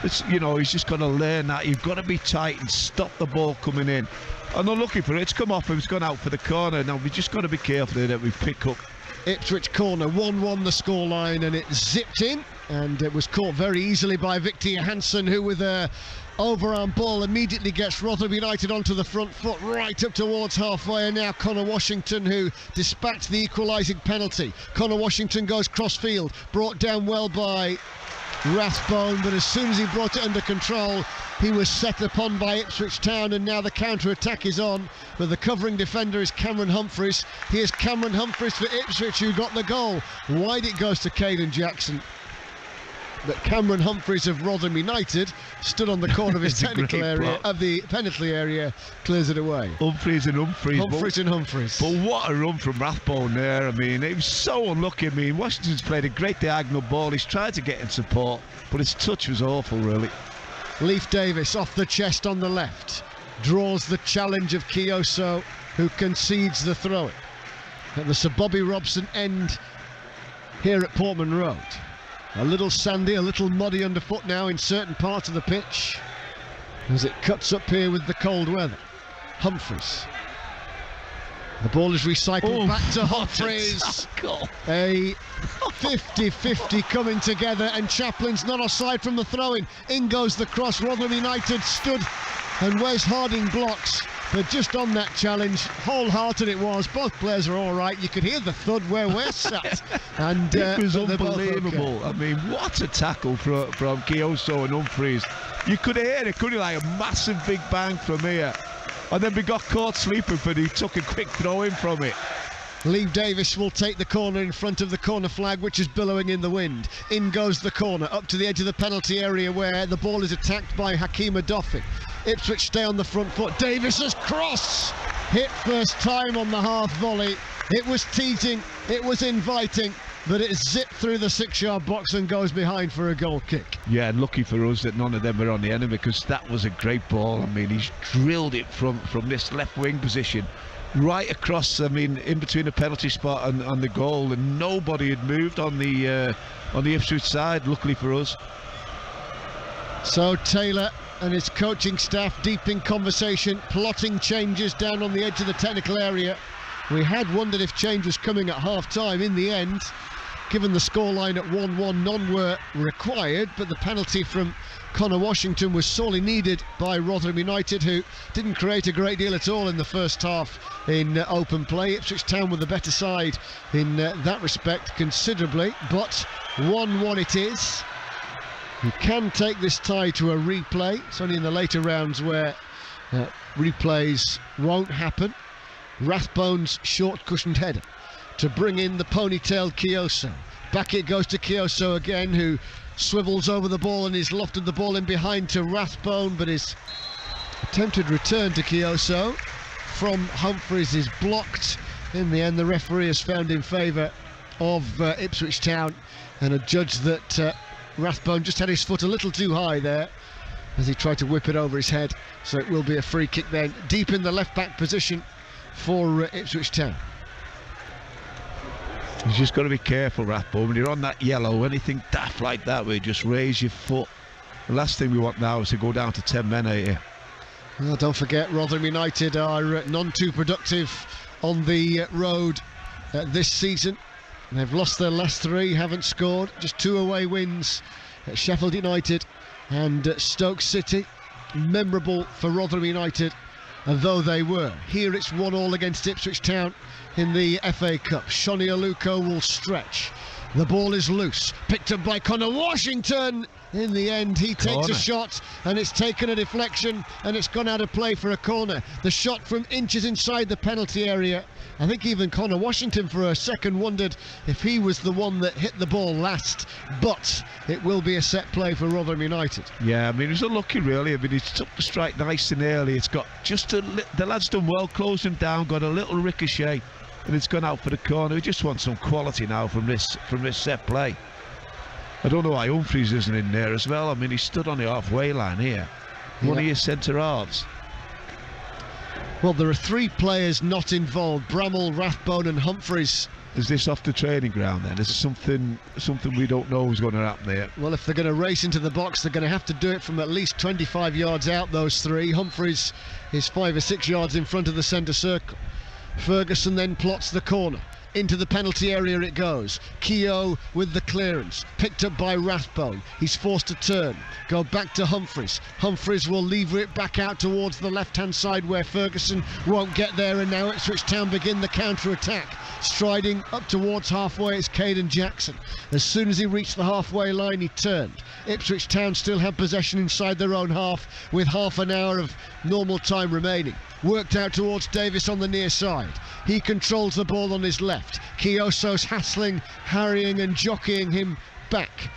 It's, you know, he's just got to learn that. You've got to be tight and stop the ball coming in. And they're looking for it. It's come off him. It's gone out for the corner. Now we've just got to be careful that we pick up. Ipswich corner, 1-1 the scoreline, and it zipped in. And it was caught very easily by Victor Johansson, who with a overarm ball immediately gets Rotherham United onto the front foot right up towards halfway. And now Connor Washington, who dispatched the equalising penalty. Connor Washington goes cross-field, brought down well by Rathbone, but as soon as he brought it under control, he was set upon by Ipswich Town, and now the counter-attack is on, but the covering defender is Cameron Humphreys. Here's Cameron Humphreys for Ipswich, who got the goal. Wide it goes to Caden Jackson, but Cameron Humphreys of Rotherham United stood on the corner of his technical area, of the penalty area, clears it away. Humphreys and Humphreys. But what a run from Rathbone there. I mean, he was so unlucky. I mean, Washington's played a great diagonal ball. He's tried to get in support, but his touch was awful, really. Leif Davis off the chest on the left, draws the challenge of Kioso, who concedes the throw-in. At the Sir Bobby Robson end here at Portman Road. A little sandy, a little muddy underfoot now in certain parts of the pitch as it cuts up here with the cold weather. Humphreys. The ball is recycled back to Humphreys. A 50-50 coming together, and Chaplin's not offside from the throw-in. In goes the cross. Rotherham United stood, and Wes Harding blocks. But just on that challenge, wholehearted it was. Both players are all right. You could hear the thud where Wes sat. And it was unbelievable. Okay. I mean, what a tackle from Kioso and Humphreys. You could hear it, couldn't you? Like a massive big bang from here. And then we got caught sleeping, but he took a quick throw in from it. Leif Davis will take the corner in front of the corner flag, which is billowing in the wind. In goes the corner, up to the edge of the penalty area where the ball is attacked by Hakeem Adofi. Ipswich stay on the front foot. Davis's cross hit first time on the half volley. It was teasing, it was inviting, but it zipped through the 6-yard box and goes behind for a goal kick. Yeah, and lucky for us that none of them were on the enemy, because that was a great ball. I mean, he's drilled it from this left wing position right across, I mean, in between the penalty spot and the goal, and nobody had moved on the Ipswich side, luckily for us. So Taylor and his coaching staff deep in conversation, plotting changes down on the edge of the technical area. We had wondered if change was coming at half-time. In the end, given the scoreline at 1-1, none were required, but the penalty from Connor Washington was sorely needed by Rotherham United, who didn't create a great deal at all in the first half in open play. Ipswich Town with the better side in that respect considerably, but 1-1 it is. You can take this tie to a replay. It's only in the later rounds where replays won't happen. Rathbone's short cushioned header to bring in the ponytailed Kioso. Back it goes to Kioso again, who swivels over the ball and is lofted the ball in behind to Rathbone, but his attempted return to Kioso from Humphreys is blocked. In the end, the referee has found in favour of Ipswich Town and adjudged that Rathbone just had his foot a little too high there as he tried to whip it over his head. So it will be a free kick then, deep in the left back position for Ipswich Town. You've just got to be careful, Rathbone. When you're on that yellow, anything daft like that, where you just raise your foot. The last thing we want now is to go down to 10 men out here. Well, don't forget, Rotherham United are none too productive on the road this season. They've lost their last 3, haven't scored, just 2 away wins at Sheffield United and Stoke City. Memorable for Rotherham United, though they were. Here it's 1-1 against Ipswich Town in the FA Cup. Shoni Aluko will stretch. The ball is loose, picked up by Connor Washington. In the end, he takes a shot, and it's taken a deflection, and it's gone out of play for a corner. The shot from inches inside the penalty area. I think even Connor Washington for a second wondered if he was the one that hit the ball last, but it will be a set play for Rotherham United. Yeah, I mean, it was unlucky really. I mean, he took the strike nice and early. It's got just the lad's done well, closed him down, got a little ricochet, and it's gone out for the corner. We just want some quality now from this set play. I don't know why Humphreys isn't in there as well. I mean, he stood on the halfway line here. One of your centre halves. Well, there are 3 players not involved: Bramall, Rathbone and Humphreys. Is this off the training ground then? Is it something we don't know is going to happen there? Well, if they're going to race into the box, they're going to have to do it from at least 25 yards out, those 3. Humphreys is 5 or 6 yards in front of the centre circle. Ferguson then plots the corner. Into the penalty area it goes. Keogh with the clearance, picked up by Rathbone. He's forced to turn, go back to Humphreys. Humphreys will lever it back out towards the left-hand side where Ferguson won't get there, and now Ipswich Town begin the counter-attack. Striding up towards halfway, it's Caden Jackson. As soon as he reached the halfway line, he turned. Ipswich Town still have possession inside their own half with half an hour of normal time remaining. Worked out towards Davis on the near side. He controls the ball on his left. Kioso's hassling, harrying and jockeying him back.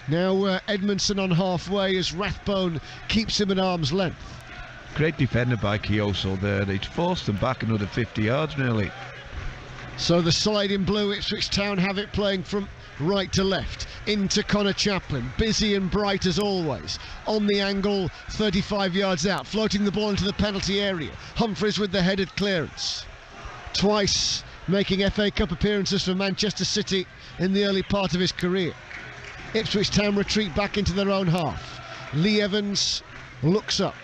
Now Edmondson on halfway as Rathbone keeps him at arm's length. Great defender by Kioso there. He'd forced them back another 50 yards nearly. So the side in blue, Ipswich Town, have it playing from right to left. Into Connor Chaplin, busy and bright as always. On the angle, 35 yards out, floating the ball into the penalty area. Humphreys with the headed clearance. Twice making FA Cup appearances for Manchester City in the early part of his career. Ipswich Town retreat back into their own half. Lee Evans looks up,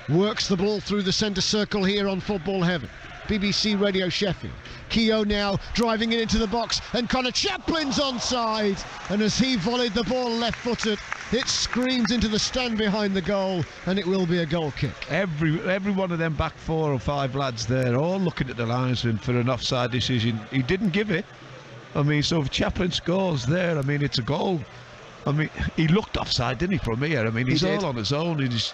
works the ball through the centre circle here on Football Heaven. BBC Radio Sheffield. Keogh now driving it into the box, and Connor Chaplin's onside, and as he volleyed the ball left-footed, it screams into the stand behind the goal, and it will be a goal kick. Every one of them back 4 or 5 lads there, all looking at the linesman for an offside decision. He didn't give it. I mean, so if Chaplin scores there, I mean, it's a goal. I mean, he looked offside, didn't he, from here? I mean, he's all on his own. He's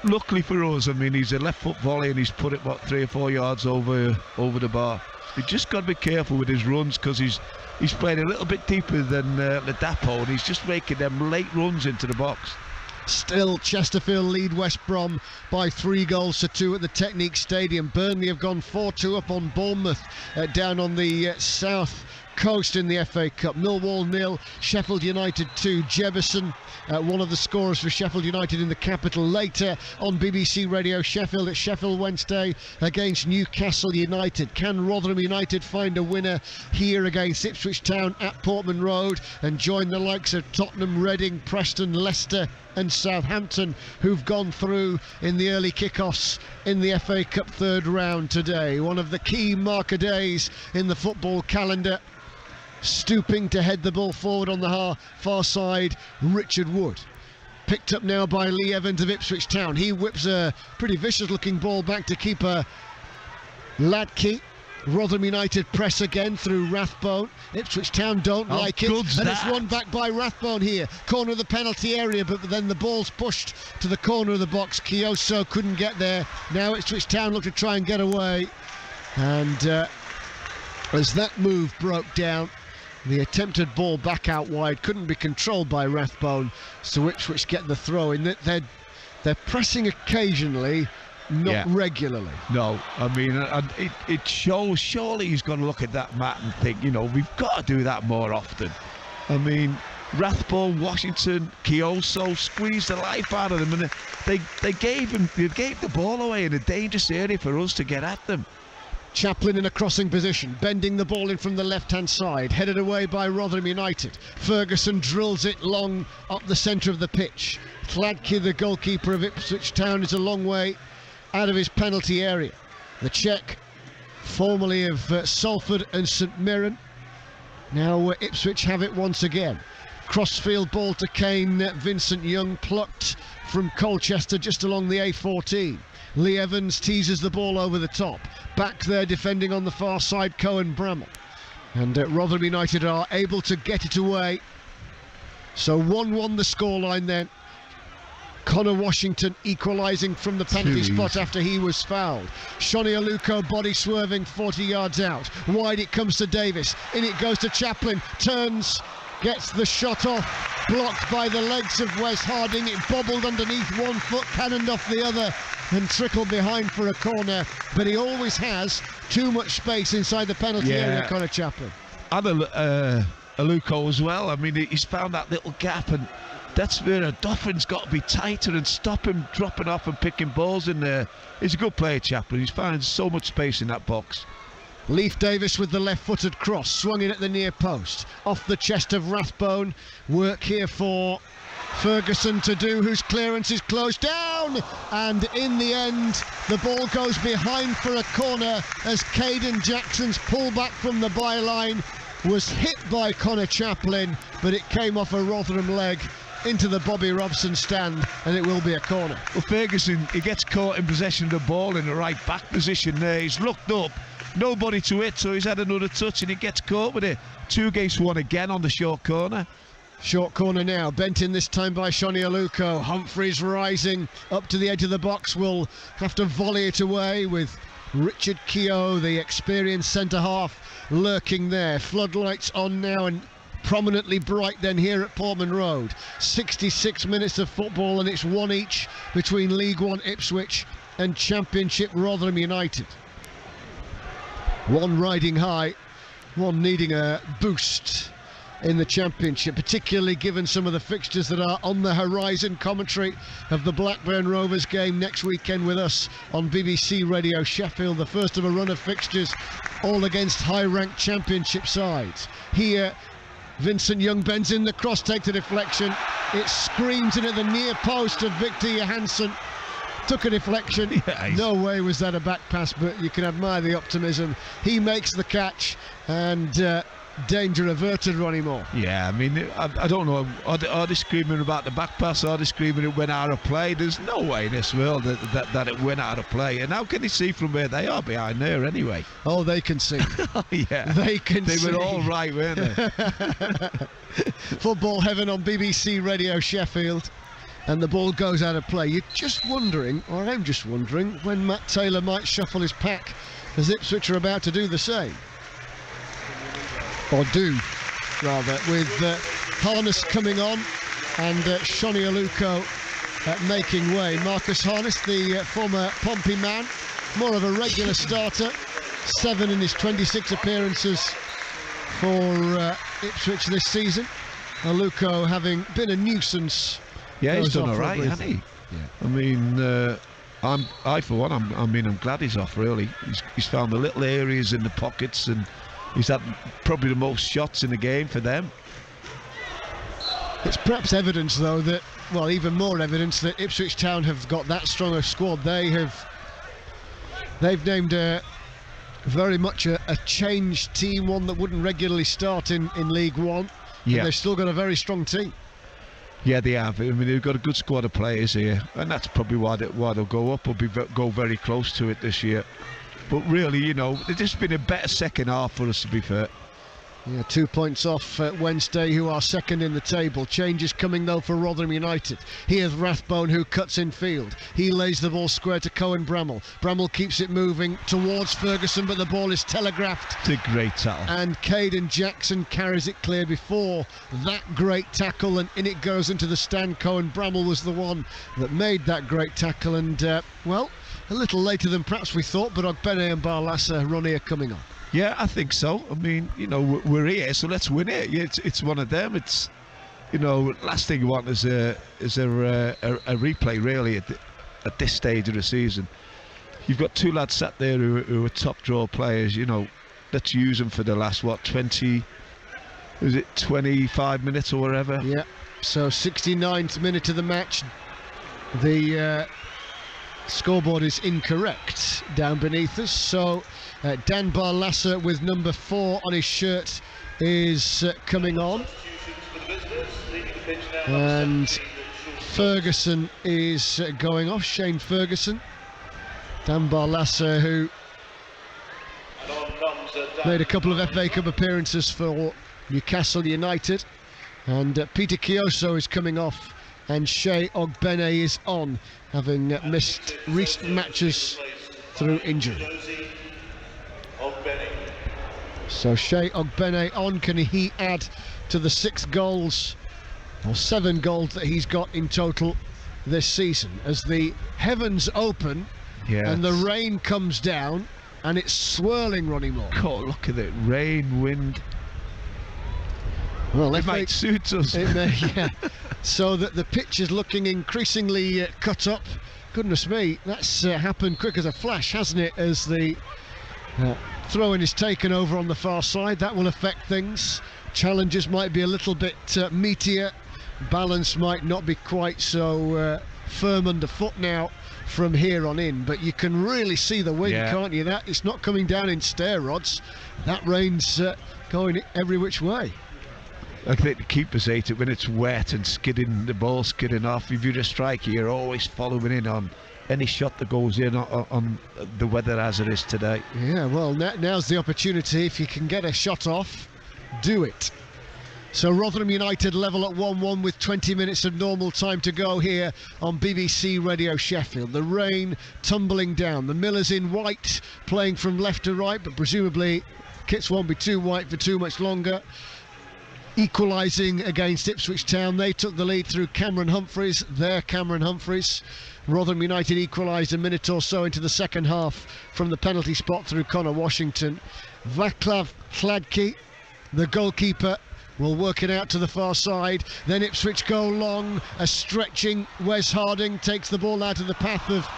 luckily for us, I mean, he's a left foot volley and he's put it, what, 3 or 4 yards over the bar. You just got to be careful with his runs, because he's playing a little bit deeper than Ladapo, and he's just making them late runs into the box. Still, Chesterfield lead West Brom by 3-2 at the Technique Stadium. Burnley have gone 4-2 up on Bournemouth down on the south coast in the FA Cup. Millwall 0, Sheffield United 2. Jebison, one of the scorers for Sheffield United in the capital. Later on BBC Radio Sheffield, at Sheffield Wednesday against Newcastle United. Can Rotherham United find a winner here against Ipswich Town at Portman Road and join the likes of Tottenham, Reading, Preston, Leicester and Southampton, who've gone through in the early kickoffs in the FA Cup third round today? One of the key marker days in the football calendar. Stooping to head the ball forward on the far side, Richard Wood. Picked up now by Lee Evans of Ipswich Town. He whips a pretty vicious looking ball back to keeper Ladke. Rotherham United press again through Rathbone. Ipswich Town don't like it, and it's won back by Rathbone here. Corner of the penalty area, but then the ball's pushed to the corner of the box. Kioso couldn't get there. Now Ipswich Town look to try and get away, and as that move broke down, the attempted ball back out wide couldn't be controlled by Rathbone, so Ipswich get the throw in. They're pressing occasionally, not regularly. No, I mean, it shows. Surely he's going to look at that, Matt, and think, you know, we've got to do that more often. I mean, Rathbone, Washington, Kioso squeezed the life out of them, and they gave the ball away in a dangerous area for us to get at them. Chaplin in a crossing position, bending the ball in from the left-hand side, headed away by Rotherham United. Ferguson drills it long up the centre of the pitch. Ladke, the goalkeeper of Ipswich Town, is a long way out of his penalty area. The Czech, formerly of Salford and St Mirren. Now Ipswich have it once again. Crossfield ball to Kane. Vincent Young plucked from Colchester just along the A14. Lee Evans teases the ball over the top. Back there defending on the far side, Cohen Bramall. And Rotherham United are able to get it away. So 1-1 the scoreline then. Connor Washington equalising from the penalty spot after he was fouled. Shoni Aluko body swerving 40 yards out. Wide it comes to Davis. In it goes to Chaplin. Turns, gets the shot off. Blocked by the legs of Wes Harding. It bobbled underneath one foot, cannoned off the other, and trickled behind for a corner. But he always has too much space inside the penalty area, Connor Chaplin. And Aluko as well. I mean, he's found that little gap, and that's where a Doffin's got to be tighter and stop him dropping off and picking balls in there. He's a good player, Chaplin. He's finding so much space in that box. Leif Davis with the left-footed cross, swung in at the near post. Off the chest of Rathbone. Work here for Ferguson to do, whose clearance is closed down. And in the end, the ball goes behind for a corner as Caden Jackson's pullback from the byline was hit by Connor Chaplin, but it came off a Rotherham leg into the Bobby Robson stand, and it will be a corner. Well, Ferguson, he gets caught in possession of the ball in the right back position there. He's looked up, nobody to hit, so he's had another touch and he gets caught with it. 2 against 1 again on the short corner. Short corner now, bent in this time by Shoni Aluko. Humphreys rising up to the edge of the box, will have to volley it away with Richard Keogh, the experienced centre-half, lurking there. Floodlights on now and prominently bright then here at Portman Road. 66 minutes of football, and it's 1 each between League One Ipswich and Championship Rotherham United. One riding high, one needing a boost in the Championship, particularly given some of the fixtures that are on the horizon. Commentary of the Blackburn Rovers game next weekend with us on BBC Radio Sheffield, the first of a run of fixtures, all against high-ranked Championship sides. Here, Vincent Young bends in, the cross, takes the deflection. It screams in at the near post of Victor Johansson. Took a deflection. No way was that a back pass, but you can admire the optimism. He makes the catch, and danger averted, Ronnie Moore. Yeah, I mean, I don't know. Are they screaming about the back pass? Are they screaming it went out of play? There's no way in this world that it went out of play. And how can they see from where they are behind there anyway? Oh, they can see. Yeah, they can see. They were all right, weren't they? Football heaven on BBC Radio Sheffield. And the ball goes out of play. You're just wondering, or I'm just wondering, when Matt Taylor might shuffle his pack, as Ipswich are about to do the same. Or do, rather, with Harness coming on and Shoni Aluko making way. Marcus Harness, the former Pompey man, more of a regular starter, 7 in his 26 appearances for Ipswich this season. Aluko having been a nuisance. Yeah, he's done all right, hasn't he? Yeah. I mean, I'm glad he's off, really. He's found the little areas in the pockets, and he's had probably the most shots in the game for them. It's perhaps evidence, though, that, well, even more evidence that Ipswich Town have got that strong a squad. They've named very much a changed team, one that wouldn't regularly start in League One. Yeah. They've still got a very strong team. Yeah, they have. I mean, they've got a good squad of players here, and that's probably why they'll go up or go very close to it this year. But really, you know, it's just been a better second half for us, to be fair. Yeah, 2 points off Wednesday, who are second in the table. Changes coming, though, for Rotherham United. Here's Rathbone, who cuts in field. He lays the ball square to Cohen Bramall. Bramall keeps it moving towards Ferguson, but the ball is telegraphed. It's a great tackle. And Caden Jackson carries it clear before that great tackle, and in it goes into the stand. Cohen Bramall was the one that made that great tackle, and, well, a little later than perhaps we thought, but Ogbene and Barlasa, Ronnie, are coming on. Yeah, I think so. I mean, you know, we're here, so let's win it. It's one of them. It's, you know, last thing you want is a replay, really, at this stage of the season. You've got 2 lads sat there who are top draw players. You know, let's use them for the last 25 minutes or whatever. Yeah. So 69th minute of the match. The scoreboard is incorrect down beneath us, so Dan Barlasa with number 4 on his shirt is coming on, and Ferguson is going off. Shane Ferguson. Dan Barlasa, who made a couple of FA Cup appearances for Newcastle United, and Peter Kioso is coming off, and Shea Ogbene is on, having missed recent matches through injury. So Shea Ogbene on. Can he add to the 6 goals or 7 goals that he's got in total this season, as the heavens open and the rain comes down and it's swirling, Ronnie Moore? Oh, look at it, rain, wind. Well, it might suit us. It may, yeah. So that the pitch is looking increasingly cut up. Goodness me, that's happened quick as a flash, hasn't it, as the throw-in is taken over on the far side. That will affect things. Challenges might be a little bit meatier. Balance might not be quite so firm underfoot now from here on in, but you can really see the wind, can't you? That it's not coming down in stair rods. That rain's going every which way. I think the keepers hate it when it's wet and the ball skidding off. If you're a striker, you're always following in on any shot that goes in on the weather as it is today. Yeah, well, now's the opportunity. If you can get a shot off, do it. So Rotherham United level at 1-1 with 20 minutes of normal time to go here on BBC Radio Sheffield. The rain tumbling down. The Millers in white, playing from left to right, but presumably kits won't be too white for too much longer. Equalising against Ipswich Town. They took the lead through Cameron Humphreys. Cameron Humphreys. Rotherham United equalised a minute or so into the second half from the penalty spot through Connor Washington. Vaclav Hladky, the goalkeeper, will work it out to the far side. Then Ipswich go long. A stretching Wes Harding takes the ball out of the path of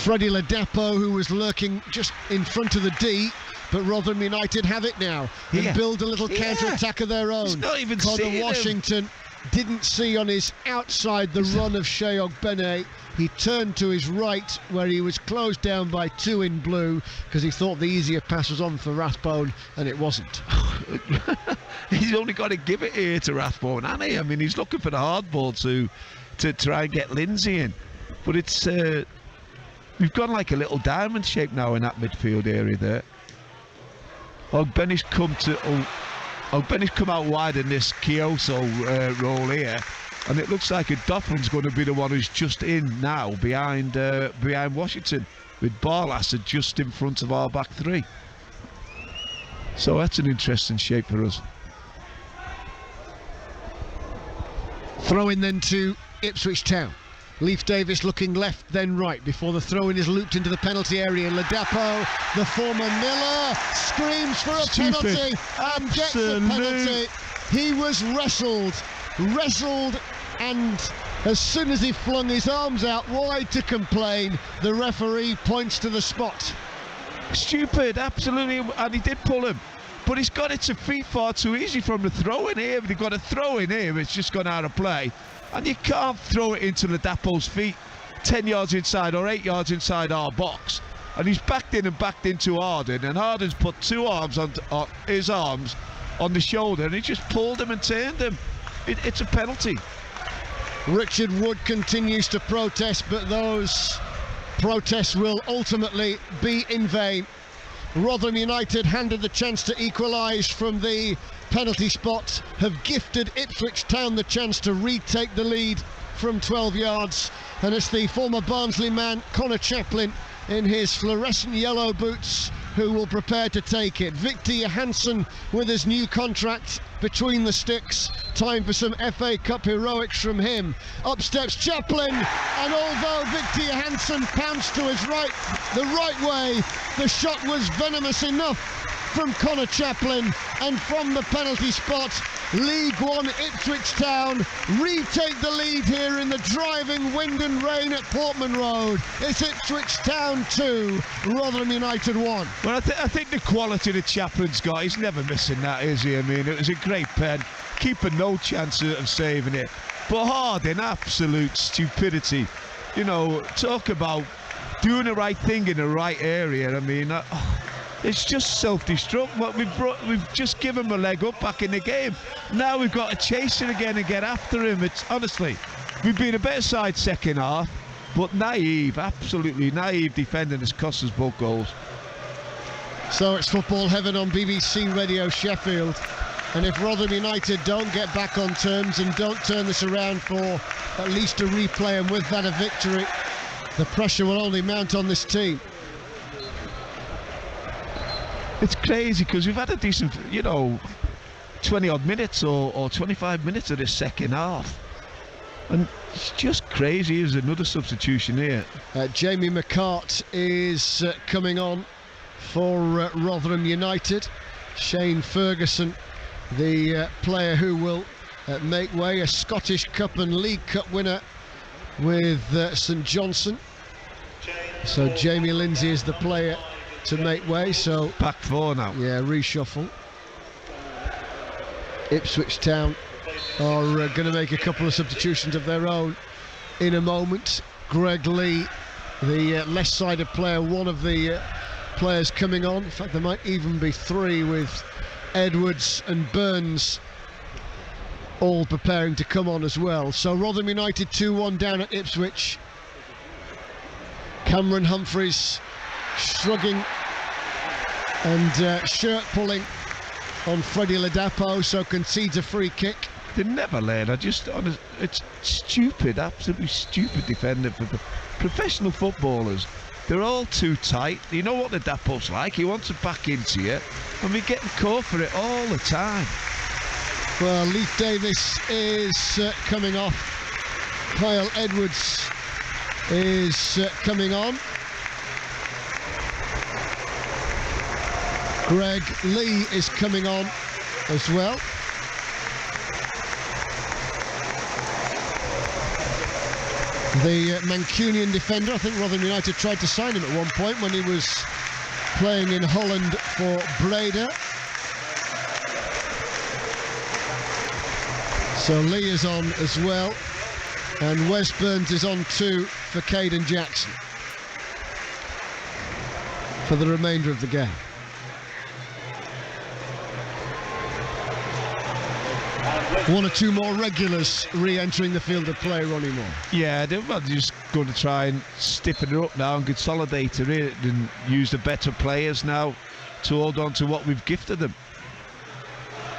Freddie Ladapo, who was lurking just in front of the D. But Rotherham United have it now and build a little counter-attack of their own. Not even Connor Washington didn't see on his outside the run of Shea Ogbene. He turned to his right, where he was closed down by 2 in blue, because he thought the easier pass was on for Rathbone, and it wasn't. He's only got to give it here to Rathbone, hasn't he? I mean, he's looking for the hard ball to try and get Lindsay in. But it's we've gone like a little diamond shape now in that midfield area there. Ogbene's come out wide in this Kioso role here, and it looks like Dufferin's going to be the one who's just in now behind Washington, with Barlasser just in front of our back three. So that's an interesting shape for us. Throw in then to Ipswich Town. Leif Davis looking left then right before the throw-in is looped into the penalty area. Ladapo, the former Miller, screams for a penalty and gets a penalty. He was wrestled, and as soon as he flung his arms out wide to complain, the referee points to the spot. Stupid, absolutely, and he did pull him. But he's got it to feet far too easy from the throw-in here. If they've got a throw-in here, it's just gone out of play. And you can't throw it into Ladapo's feet 10 yards inside or 8 yards inside our box. And he's backed in and backed into Harden, and Harden's put 2 arms on his arms on the shoulder, and he just pulled him and turned him. It's a penalty. Richard Wood continues to protest, but those protests will ultimately be in vain. Rotherham United, handed the chance to equalise from the penalty spot, have gifted Ipswich Town the chance to retake the lead from 12 yards, and it's the former Barnsley man Connor Chaplin in his fluorescent yellow boots who will prepare to take it. Victor Johansson with his new contract between the sticks. Time for some FA Cup heroics from him. Up steps Chaplin, and although Victor Johansson pounced to his right, the right way, the shot was venomous enough from Connor Chaplin, and from the penalty spot, League One Ipswich Town retake the lead here in the driving wind and rain at Portman Road. It's Ipswich Town 2, Rotherham United 1. Well, I think the quality that Chaplin's got, he's never missing that, is he? I mean, it was a great pen. Keeper no chance of saving it. But Harding, absolute stupidity. You know, talk about doing the right thing in the right area. I mean, it's just self-destruct. We've just given him a leg up back in the game. Now we've got to chase it again and get after him. It's honestly, we've been a better side second half, but naive, absolutely naive defending has cost us both goals. So it's football heaven on BBC Radio Sheffield. And if Rotherham United don't get back on terms and don't turn this around for at least a replay, and with that a victory, the pressure will only mount on this team. It's crazy because we've had a decent, 20 odd minutes or 25 minutes of this second half. And it's just crazy. There's another substitution here. Jamie McCart is coming on for Rotherham United. Shane Ferguson, the player who will make way, a Scottish Cup and League Cup winner with St Johnstone. So Jamie Lindsay is the player to make way. So back four now. Yeah, reshuffle. Ipswich Town are going to make a couple of substitutions of their own in a moment. Greg Lee, the left-sided player, one of the players coming on. In fact, there might even be three, with Edwards and Burns all preparing to come on as well. So Rotherham United 2-1 down at Ipswich. Cameron Humphreys shrugging and shirt pulling on Freddie Ladapo, so concedes a free kick. They never learn. It's stupid, absolutely stupid defending for the professional footballers. They're all too tight. You know what the Dapo's like. He wants to back into you, and we're getting caught for it all the time. Well, Leif Davis is coming off. Kyle Edwards is coming on. Greg Lee is coming on as well. The Mancunian defender, I think Rotherham United tried to sign him at one point when he was playing in Holland for Breda. So Lee is on as well, and Wes Burns is on too for Caden Jackson for the remainder of the game. One or two more regulars re-entering the field of play, Ronnie Moore. Yeah, they're just going to try and stiffen it up now and consolidate it and use the better players now to hold on to what we've gifted them.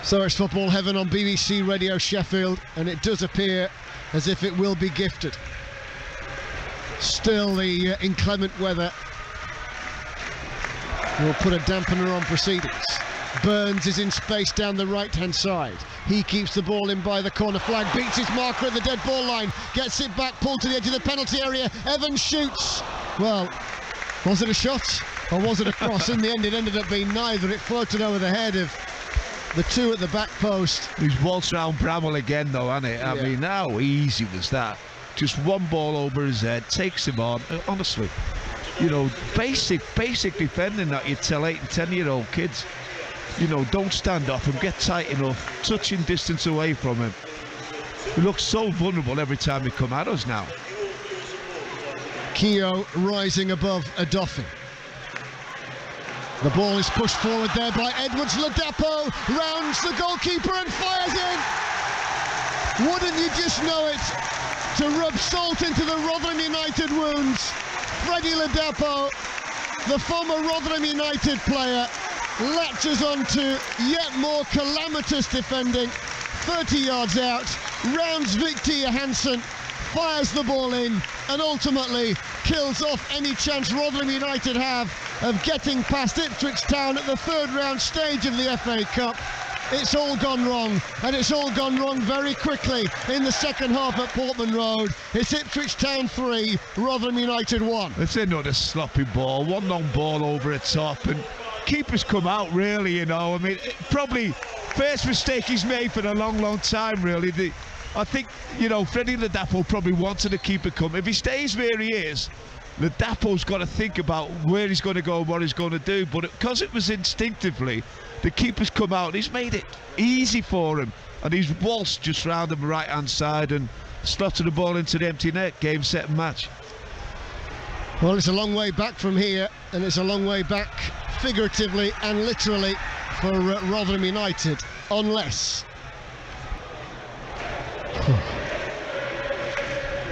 So it's football heaven on BBC Radio Sheffield, and it does appear as if it will be gifted. Still, the inclement weather will put a dampener on proceedings. Burns is in space down the right-hand side. He keeps the ball in by the corner flag, beats his marker at the dead ball line, gets it back, pulled to the edge of the penalty area. Evans shoots. Well, was it a shot or was it a cross? In the end, it ended up being neither. It floated over the head of the two at the back post. He's waltzed round Bramwell again, though, hasn't it? I mean, how easy was that? Just one ball over his head, takes him on. Honestly, basic defending that you tell 8 and 10-year-old kids. Don't stand off him, get tight enough, touching distance away from him. We look so vulnerable every time they come at us now. Keogh rising above Adoffin. The ball is pushed forward there by Edwards. Ladapo rounds the goalkeeper and fires in. Wouldn't you just know it? To rub salt into the Rotherham United wounds. Freddie Ladapo, the former Rotherham United player, latches onto yet more calamitous defending. 30 yards out, rounds Victor Johansson, fires the ball in, and ultimately kills off any chance Rotherham United have of getting past Ipswich Town at the third round stage of the FA Cup. It's all gone wrong, and it's all gone wrong very quickly in the second half at Portman Road. It's Ipswich Town 3, Rotherham United 1. It's another sloppy ball, one long ball over the top, and keeper's come out, really, I mean, probably first mistake he's made for a long time, really. I think, Freddie Ladapo probably wanted the keeper come. If he stays where he is, Ladapo's got to think about where he's going to go and what he's going to do. But because it was instinctively, the keeper's come out. He's made it easy for him. And he's waltzed just round the right-hand side and slotted the ball into the empty net. Game, set and match. Well, it's a long way back from here, and it's a long way back figuratively and literally for Rotherham United, unless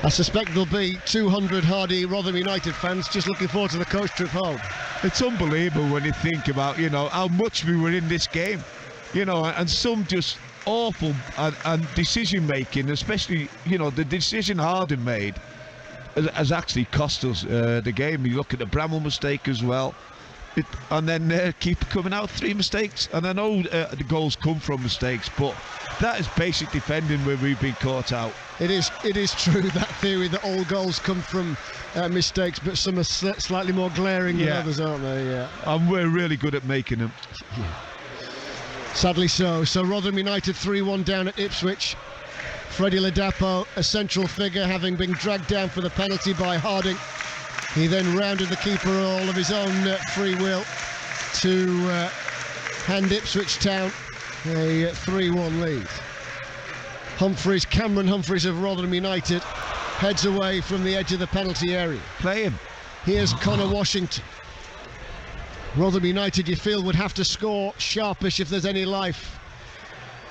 I suspect there'll be 200 hardy Rotherham United fans just looking forward to the coach trip home. It's unbelievable when you think about, you know, how much we were in this game, you know, and some just awful and decision making, especially, you know, the decision Harden made has actually cost us the game. You look at the Bramall mistake as well. And then keep coming out 3 mistakes. And I know the goals come from mistakes, but that is basic defending where we've been caught out. It is true, that theory that all goals come from mistakes, but some are slightly more glaring than others, aren't they? Yeah. And we're really good at making them. Yeah. Sadly so. So Rotherham United 3-1 down at Ipswich. Freddie Ladapo, a central figure, having been dragged down for the penalty by Harding. He then rounded the keeper all of his own free will to hand Ipswich Town a 3-1 lead. Cameron Humphreys of Rotherham United heads away from the edge of the penalty area. Play him. Here's Connor Washington. Rotherham United, you feel, would have to score sharpish if there's any life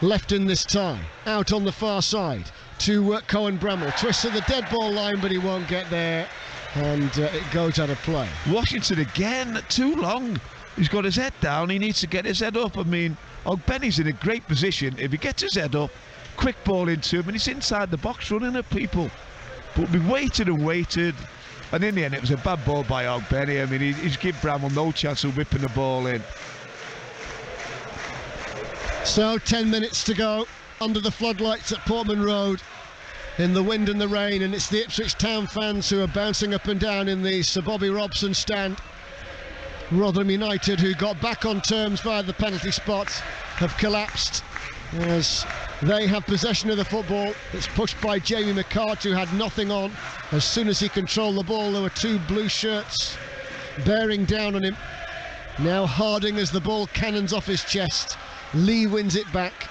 left in this tie. Out on the far side to Cohen Bramall. Twists at the dead ball line, but he won't get there. And it goes out of play. Washington again, too long. He's got his head down. He needs to get his head up. I mean, Ogbenny's in a great position. If he gets his head up, quick ball into him, and he's inside the box running at people. But we waited and waited, and in the end, it was a bad ball by Ogbenny. I mean, he's given Bramall no chance of whipping the ball in. So 10 minutes to go under the floodlights at Portman Road, in the wind and the rain, and it's the Ipswich Town fans who are bouncing up and down in the Sir Bobby Robson stand. Rotherham United, who got back on terms via the penalty spot, have collapsed as they have possession of the football. It's pushed by Jamie McCart, who had nothing on. As soon as he controlled the ball, there were 2 blue shirts bearing down on him. Now Harding, as the ball cannons off his chest. Lee wins it back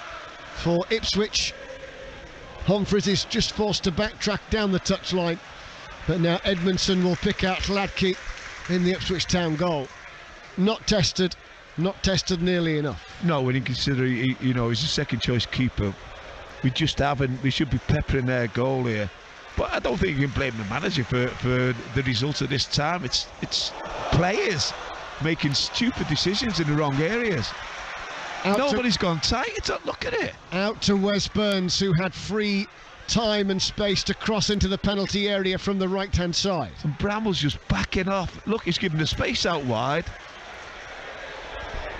for Ipswich. Humphreys is just forced to backtrack down the touchline, but now Edmondson will pick out Hladky in the Ipswich Town goal. Not tested nearly enough. No, when you consider, you know, he's a second choice keeper. We just haven't. We should be peppering their goal here. But I don't think you can blame the manager for the results of this time. It's players making stupid decisions in the wrong areas. Nobody's gone tight. Look at it. Out to Wes Burns, who had free time and space to cross into the penalty area from the right-hand side. And Bramall's just backing off. Look, he's giving the space out wide.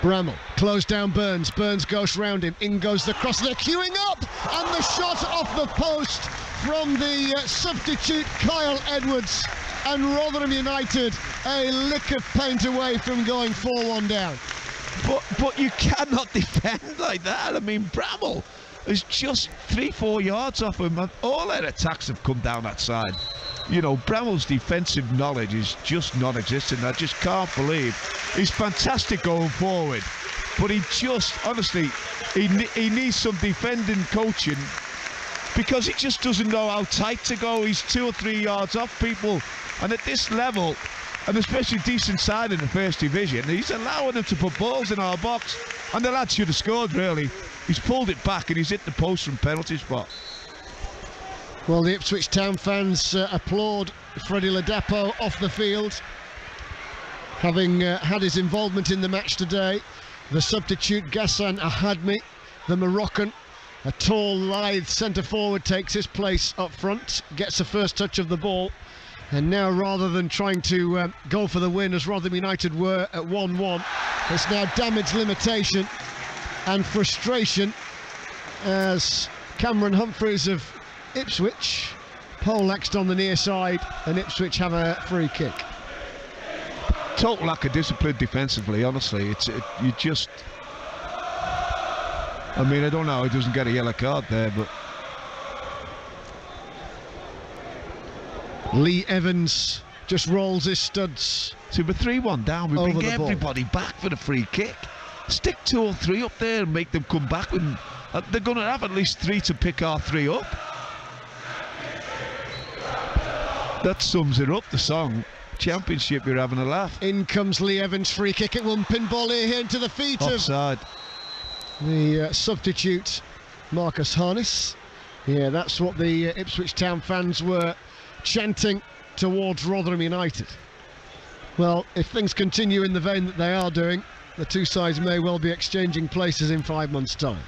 Bramall closed down Burns. Burns goes round him. In goes the cross. They're queuing up, and the shot off the post from the substitute Kyle Edwards. And Rotherham United a lick of paint away from going 4-1 down. But you cannot defend like that. I mean, Bramall is just 3-4 yards off him, and all their attacks have come down that side. You know, Bramall's defensive knowledge is just non-existent. I just can't believe. He's fantastic going forward, but he just, honestly, he needs some defending coaching, because he just doesn't know how tight to go. He's 2 or 3 yards off people, and at this level, and especially decent side in the First Division, he's allowing them to put balls in our box, and the lad should have scored, really. He's pulled it back and he's hit the post from penalty spot. Well, the Ipswich Town fans applaud Freddie Ladapo off the field, having had his involvement in the match today. The substitute Ghassan Ahadmi, the Moroccan, a tall, lithe centre forward, takes his place up front, gets the first touch of the ball. And now, rather than trying to go for the win, as Rotherham United were at 1-1, it's now damage limitation and frustration as Cameron Humphreys of Ipswich poleaxed on the near side, and Ipswich have a free kick. Total lack of discipline defensively, honestly. You just... I mean, I don't know how he doesn't get a yellow card there, but... Lee Evans just rolls his studs. So we're 3-1 down. We bring everybody back for the free kick. Stick 2 or 3 up there and make them come back. When they're going to have at least 3 to pick our 3 up. That sums it up, the song. Championship, you're having a laugh. In comes Lee Evans, free kick. It will pinball here into the feet offside. Of the substitute Marcus Harness. Yeah, that's what the Ipswich Town fans were chanting towards Rotherham United. Well, if things continue in the vein that they are doing, the two sides may well be exchanging places in 5 months' time.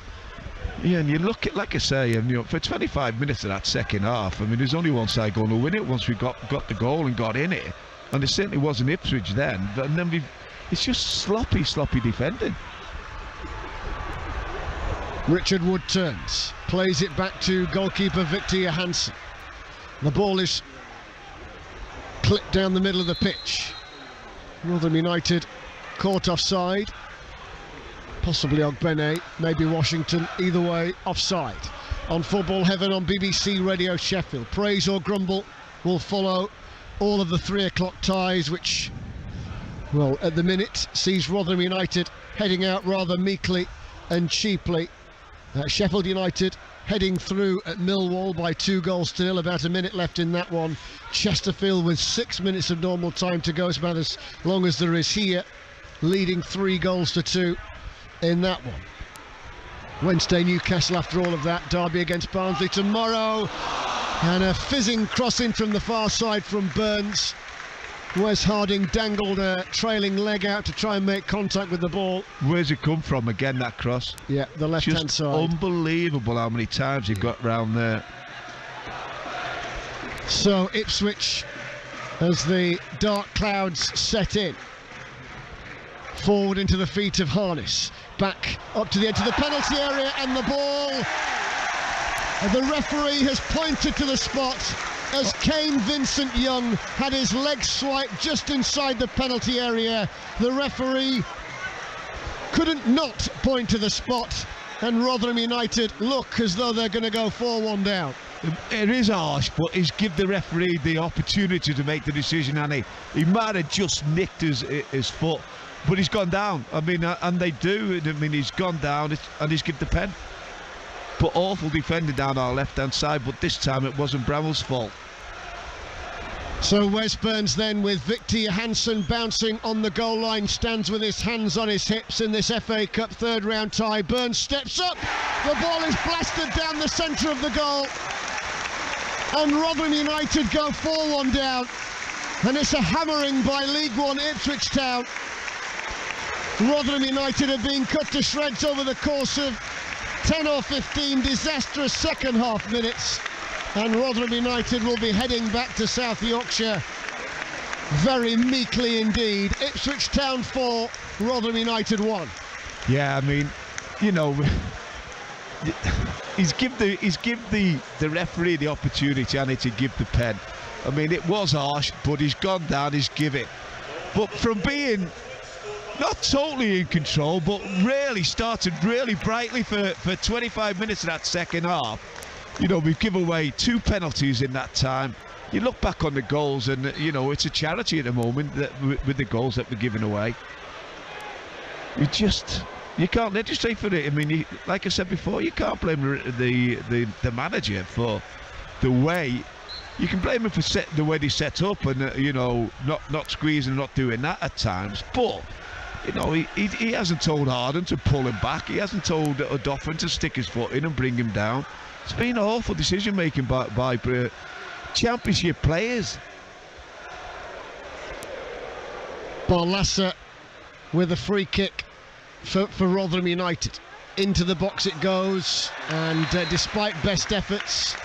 Yeah, and you look at, like I say, and, you know, for 25 minutes of that second half, I mean, there's only one side going to win it once we got the goal and got in it. And it certainly wasn't Ipswich then. But and then it's just sloppy defending. Richard Wood turns, plays it back to goalkeeper Victor Johansson. The ball is clipped down the middle of the pitch. Rotherham United caught offside. Possibly Ogbene, maybe Washington, either way, offside. On Football Heaven on BBC Radio Sheffield. Praise or grumble will follow all of the 3 o'clock ties, which, well, at the minute sees Rotherham United heading out rather meekly and cheaply. Sheffield United heading through at Millwall by 2-0, about a minute left in that one. Chesterfield with 6 minutes of normal time to go, it's about as long as there is here, leading 3-2 in that one. Wednesday, Newcastle after all of that. Derby against Barnsley tomorrow, and a fizzing crossing from the far side from Burns. Wes Harding dangled a trailing leg out to try and make contact with the ball. Where's it come from again, that cross? Yeah, the left-hand side. Unbelievable how many times he got round there. So Ipswich, as the dark clouds set in, forward into the feet of Harness, back up to the edge of the penalty area, and the ball, the referee has pointed to the spot as Kane Vincent-Young had his leg swiped just inside the penalty area. The referee couldn't not point to the spot, and Rotherham United look as though they're going to go 4-1 down. It is harsh, but he's give the referee the opportunity to make the decision, and he might have just nicked his foot, but he's gone down. I mean, and they do. I mean, he's gone down, and he's given the pen. But awful defending down our left-hand side, but this time it wasn't Bramall's fault. So Wes Burns then, with Victor Johansson bouncing on the goal line, stands with his hands on his hips in this FA Cup third round tie. Burns steps up, the ball is blasted down the centre of the goal, and Rotherham United go 4-1 down, and it's a hammering by League One Ipswich Town. Rotherham United have been cut to shreds over the course of 10 or 15 disastrous second half minutes, and Rotherham United will be heading back to South Yorkshire very meekly indeed. Ipswich Town 4, Rotherham United 1. Yeah, I mean, you know, he's give the referee the opportunity, and to give the pen. I mean, it was harsh, but he's gone down, he's give it. But from being not totally in control, but really started really brightly for 25 minutes of that second half. You know, we've given away 2 penalties in that time. You look back on the goals, and you know, it's a charity at the moment that with the goals that we're giving away. You can't legislate for it. I mean, like I said before, you can't blame the manager for the way. You can blame him for the way they set up, and you know, not squeezing, not doing that at times, but. You know, he hasn't told Harden to pull him back. He hasn't told Odoffin to stick his foot in and bring him down. It's been awful decision making by championship players. Barlassa with a free kick for Rotherham United. Into the box it goes, and despite best efforts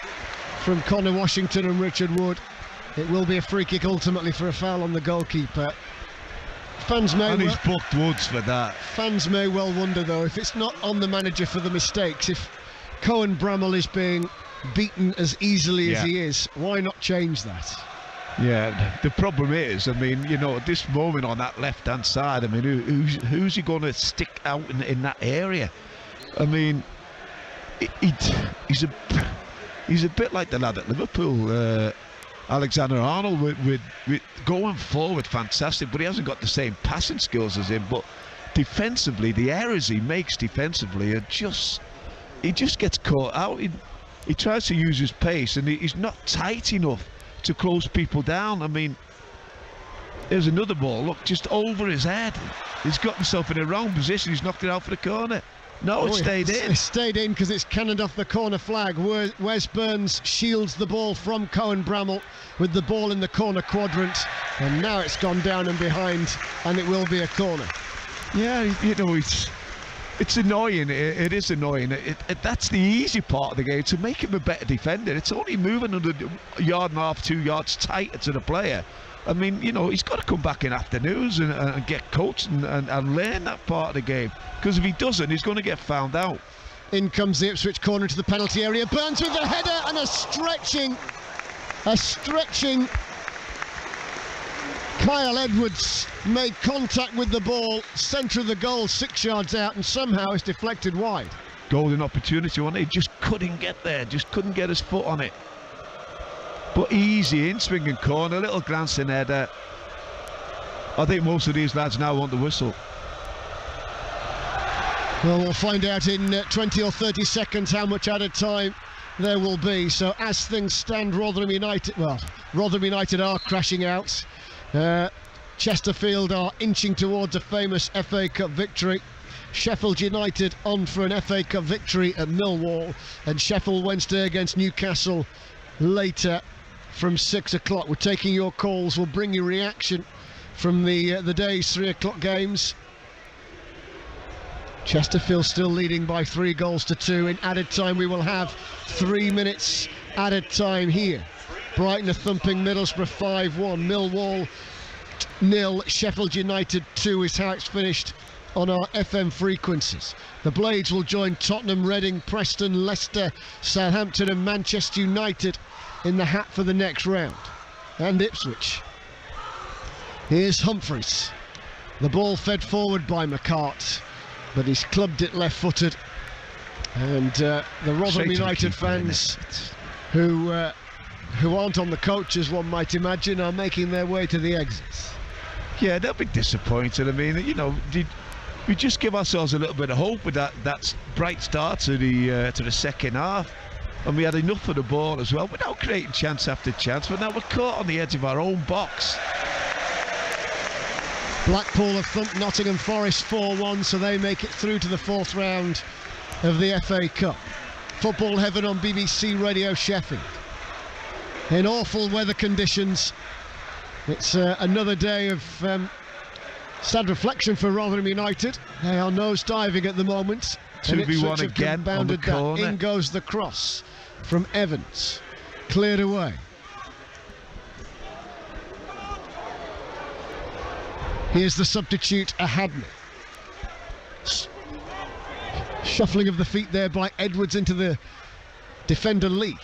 from Connor Washington and Richard Wood, it will be a free kick ultimately for a foul on the goalkeeper. Fans may and he's booked Woods for that. Fans may well wonder, though, if it's not on the manager for the mistakes. If Cohen Bramall is being beaten as easily as he is, why not change that? Yeah, the problem is, I mean, you know, at this moment on that left-hand side, I mean, who's he going to stick out in that area? I mean, he's a bit like the lad at Liverpool, Alexander-Arnold, with going forward, fantastic, but he hasn't got the same passing skills as him. But defensively, the errors he makes defensively are he just gets caught out. He tries to use his pace, and he's not tight enough to close people down. I mean, there's another ball, look, just over his head. He's got himself in a wrong position. He's knocked it out for the corner. No, it stayed in. It stayed in because it's cannoned off the corner flag. Wes Burns shields the ball from Cohen Bramall with the ball in the corner quadrant, and now it's gone down and behind, and it will be a corner. Yeah, you know, it's annoying. It is annoying. That's the easy part of the game, to make him a better defender. It's only moving under a yard and a half, 2 yards tighter to the player. I mean, you know, he's got to come back in afternoons and get coached and learn that part of the game. Because if he doesn't, he's going to get found out. In comes the Ipswich corner to the penalty area. Burns with the header and a stretching Kyle Edwards made contact with the ball, centre of the goal, 6 yards out, and somehow it's deflected wide. Golden opportunity, wasn't it? He just couldn't get there, just couldn't get his foot on it. But easy in swinging corner, little glancing header. I think most of these lads now want the whistle. Well, we'll find out in 20 or 30 seconds how much added time there will be. So as things stand, Rotherham United are crashing out. Chesterfield are inching towards a famous FA Cup victory. Sheffield United on for an FA Cup victory at Millwall, and Sheffield Wednesday against Newcastle later from 6 o'clock. We're taking your calls. We'll bring you reaction from the day's 3 o'clock games. Chesterfield still leading by 3 goals to 2. In added time, we will have 3 minutes added time here. Brighton are thumping Middlesbrough 5-1. Millwall 0. Sheffield United 2 is how it's finished on our FM frequencies. The Blades will join Tottenham, Reading, Preston, Leicester, Southampton and Manchester United in the hat for the next round. And Ipswich. Here's Humphreys. The ball fed forward by McCart, but he's clubbed it left-footed. And the Rotherham United fans who aren't on the coach, as one might imagine, are making their way to the exits. Yeah, they'll be disappointed. I mean, you know, we just give ourselves a little bit of hope with that bright start to the second half, and we had enough of the ball as well, without creating chance after chance. But now we're caught on the edge of our own box. Blackpool have thumped Nottingham Forest 4-1, so they make it through to the 4th round of the FA Cup. Football Heaven on BBC Radio Sheffield. In awful weather conditions, it's another day of sad reflection for Rotherham United. They are nose diving at the moment. 2v1 again on the corner. In goes the cross from Evans, cleared away. Here's the substitute, Ahadmi. Shuffling of the feet there by Edwards into the defender Lee.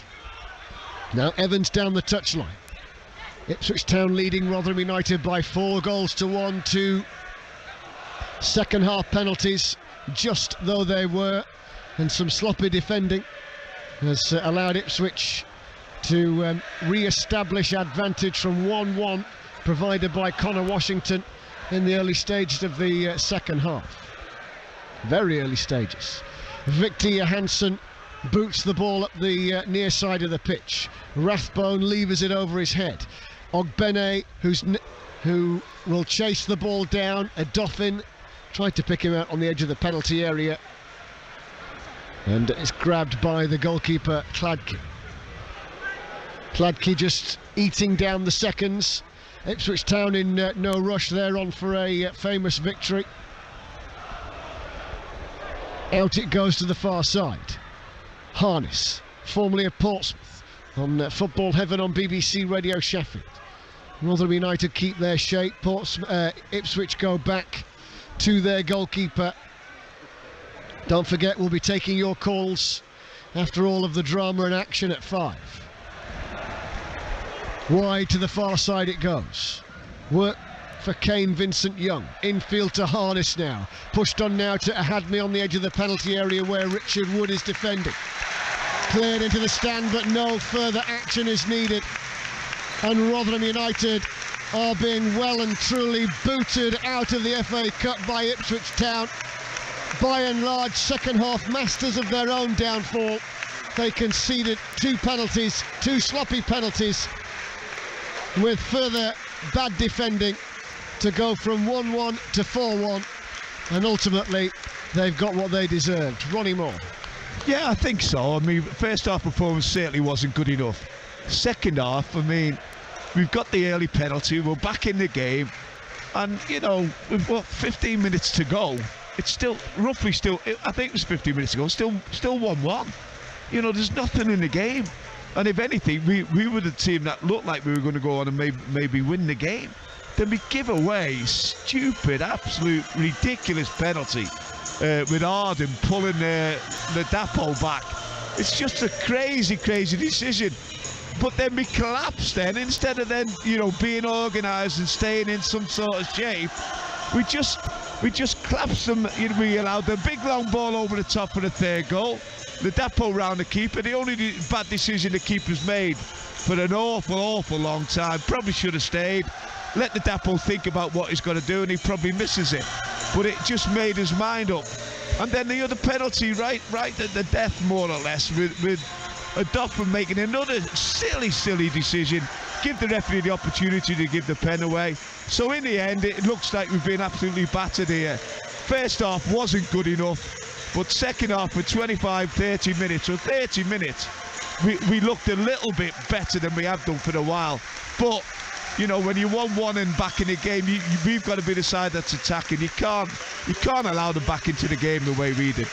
Now Evans down the touchline. Ipswich Town leading Rotherham United by 4 goals to 1. 2 second half penalties, just though they were, and some sloppy defending has allowed Ipswich to re-establish advantage from 1-1 provided by Connor Washington in the early stages of the second half. Very early stages. Victor Johansson boots the ball up the near side of the pitch. Rathbone levers it over his head. Ogbene, who will chase the ball down. A Dauphin tried to pick him out on the edge of the penalty area, and it's grabbed by the goalkeeper Kladke. Kladke just eating down the seconds. Ipswich Town in no rush. They're on for a famous victory. Out it goes to the far side. Harness, formerly of Portsmouth, on Football Heaven on BBC Radio Sheffield. Rotherham United keep their shape. Ipswich go back to their goalkeeper. Don't forget, we'll be taking your calls after all of the drama and action at 5. Wide to the far side it goes. Work for Kane Vincent Young. Infield to Harness now. Pushed on now to Ahadmi on the edge of the penalty area where Richard Wood is defending. Cleared into the stand, but no further action is needed. And Rotherham United are being well and truly booted out of the FA Cup by Ipswich Town. By and large, second half masters of their own downfall. They conceded 2 penalties, 2 sloppy penalties, with further bad defending to go from 1-1 to 4-1, and ultimately they've got what they deserved. Ronnie Moore. Yeah, I think so. I mean, first half performance certainly wasn't good enough. Second half, I mean, we've got the early penalty, we're back in the game, and, you know, we've got 15 minutes to go. It's still, roughly still, I think it was 15 minutes ago, still 1-1. You know, there's nothing in the game. And if anything, we were the team that looked like we were going to go on and maybe win the game. Then we give away stupid, absolute, ridiculous penalty with Arden pulling the Dapo back. It's just a crazy, crazy decision. But then we collapsed then. Instead of then, you know, being organised and staying in some sort of shape, we just collapsed them. We allowed the big long ball over the top for the third goal. The Dapo round the keeper. The only bad decision the keeper's made for an awful long time. Probably should have stayed. Let the Dapo think about what he's going to do, and he probably misses it. But it just made his mind up. And then the other penalty, right at the death, more or less, with Doffman making another silly decision. Give the referee the opportunity to give the pen away. So in the end, it looks like we've been absolutely battered here. First half wasn't good enough, but second half for 25, 30 minutes, or 30 minutes, we looked a little bit better than we have done for a while. But, you know, when you're 1-1 and back in the game, we've got to be the side that's attacking. You can't allow them back into the game the way we did.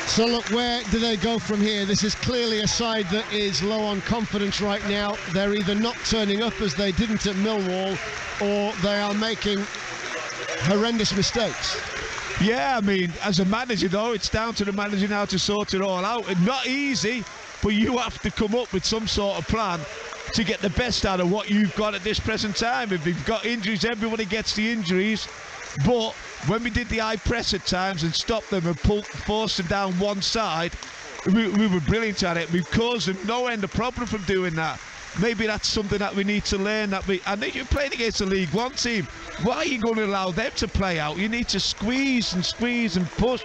So look, where do they go from here? This is clearly a side that is low on confidence right now. They're either not turning up as they didn't at Millwall, or they are making horrendous mistakes. Yeah, I mean, as a manager, though, it's down to the manager now to sort it all out. And not easy, but you have to come up with some sort of plan to get the best out of what you've got at this present time. If you've got injuries, everybody gets the injuries. But when we did the high press at times and stopped them and forced them down one side, we were brilliant at it. We've caused them no end of problem from doing that. Maybe that's something that we need to learn. And you're playing against a League One team. Why are you going to allow them to play out? You need to squeeze and push.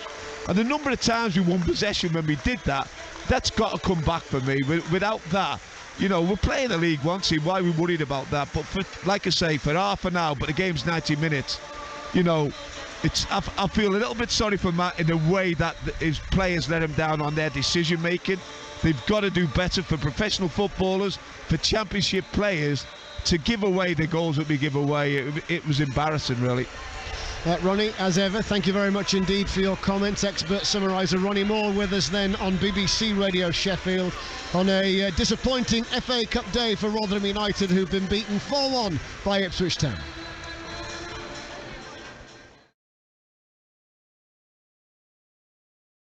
And the number of times we won possession when we did that, that's got to come back for me. Without that, you know, we're playing a League One team. Why are we worried about that? But like I say, for half an hour, but the game's 90 minutes, you know, I feel a little bit sorry for Matt in the way that his players let him down on their decision making. They've got to do better for professional footballers, for championship players, to give away the goals that we give away. It was embarrassing, really. Ronnie, as ever, thank you very much indeed for your comments. Expert summariser Ronnie Moore with us then on BBC Radio Sheffield on a disappointing FA Cup day for Rotherham United, who've been beaten 4-1 by Ipswich Town.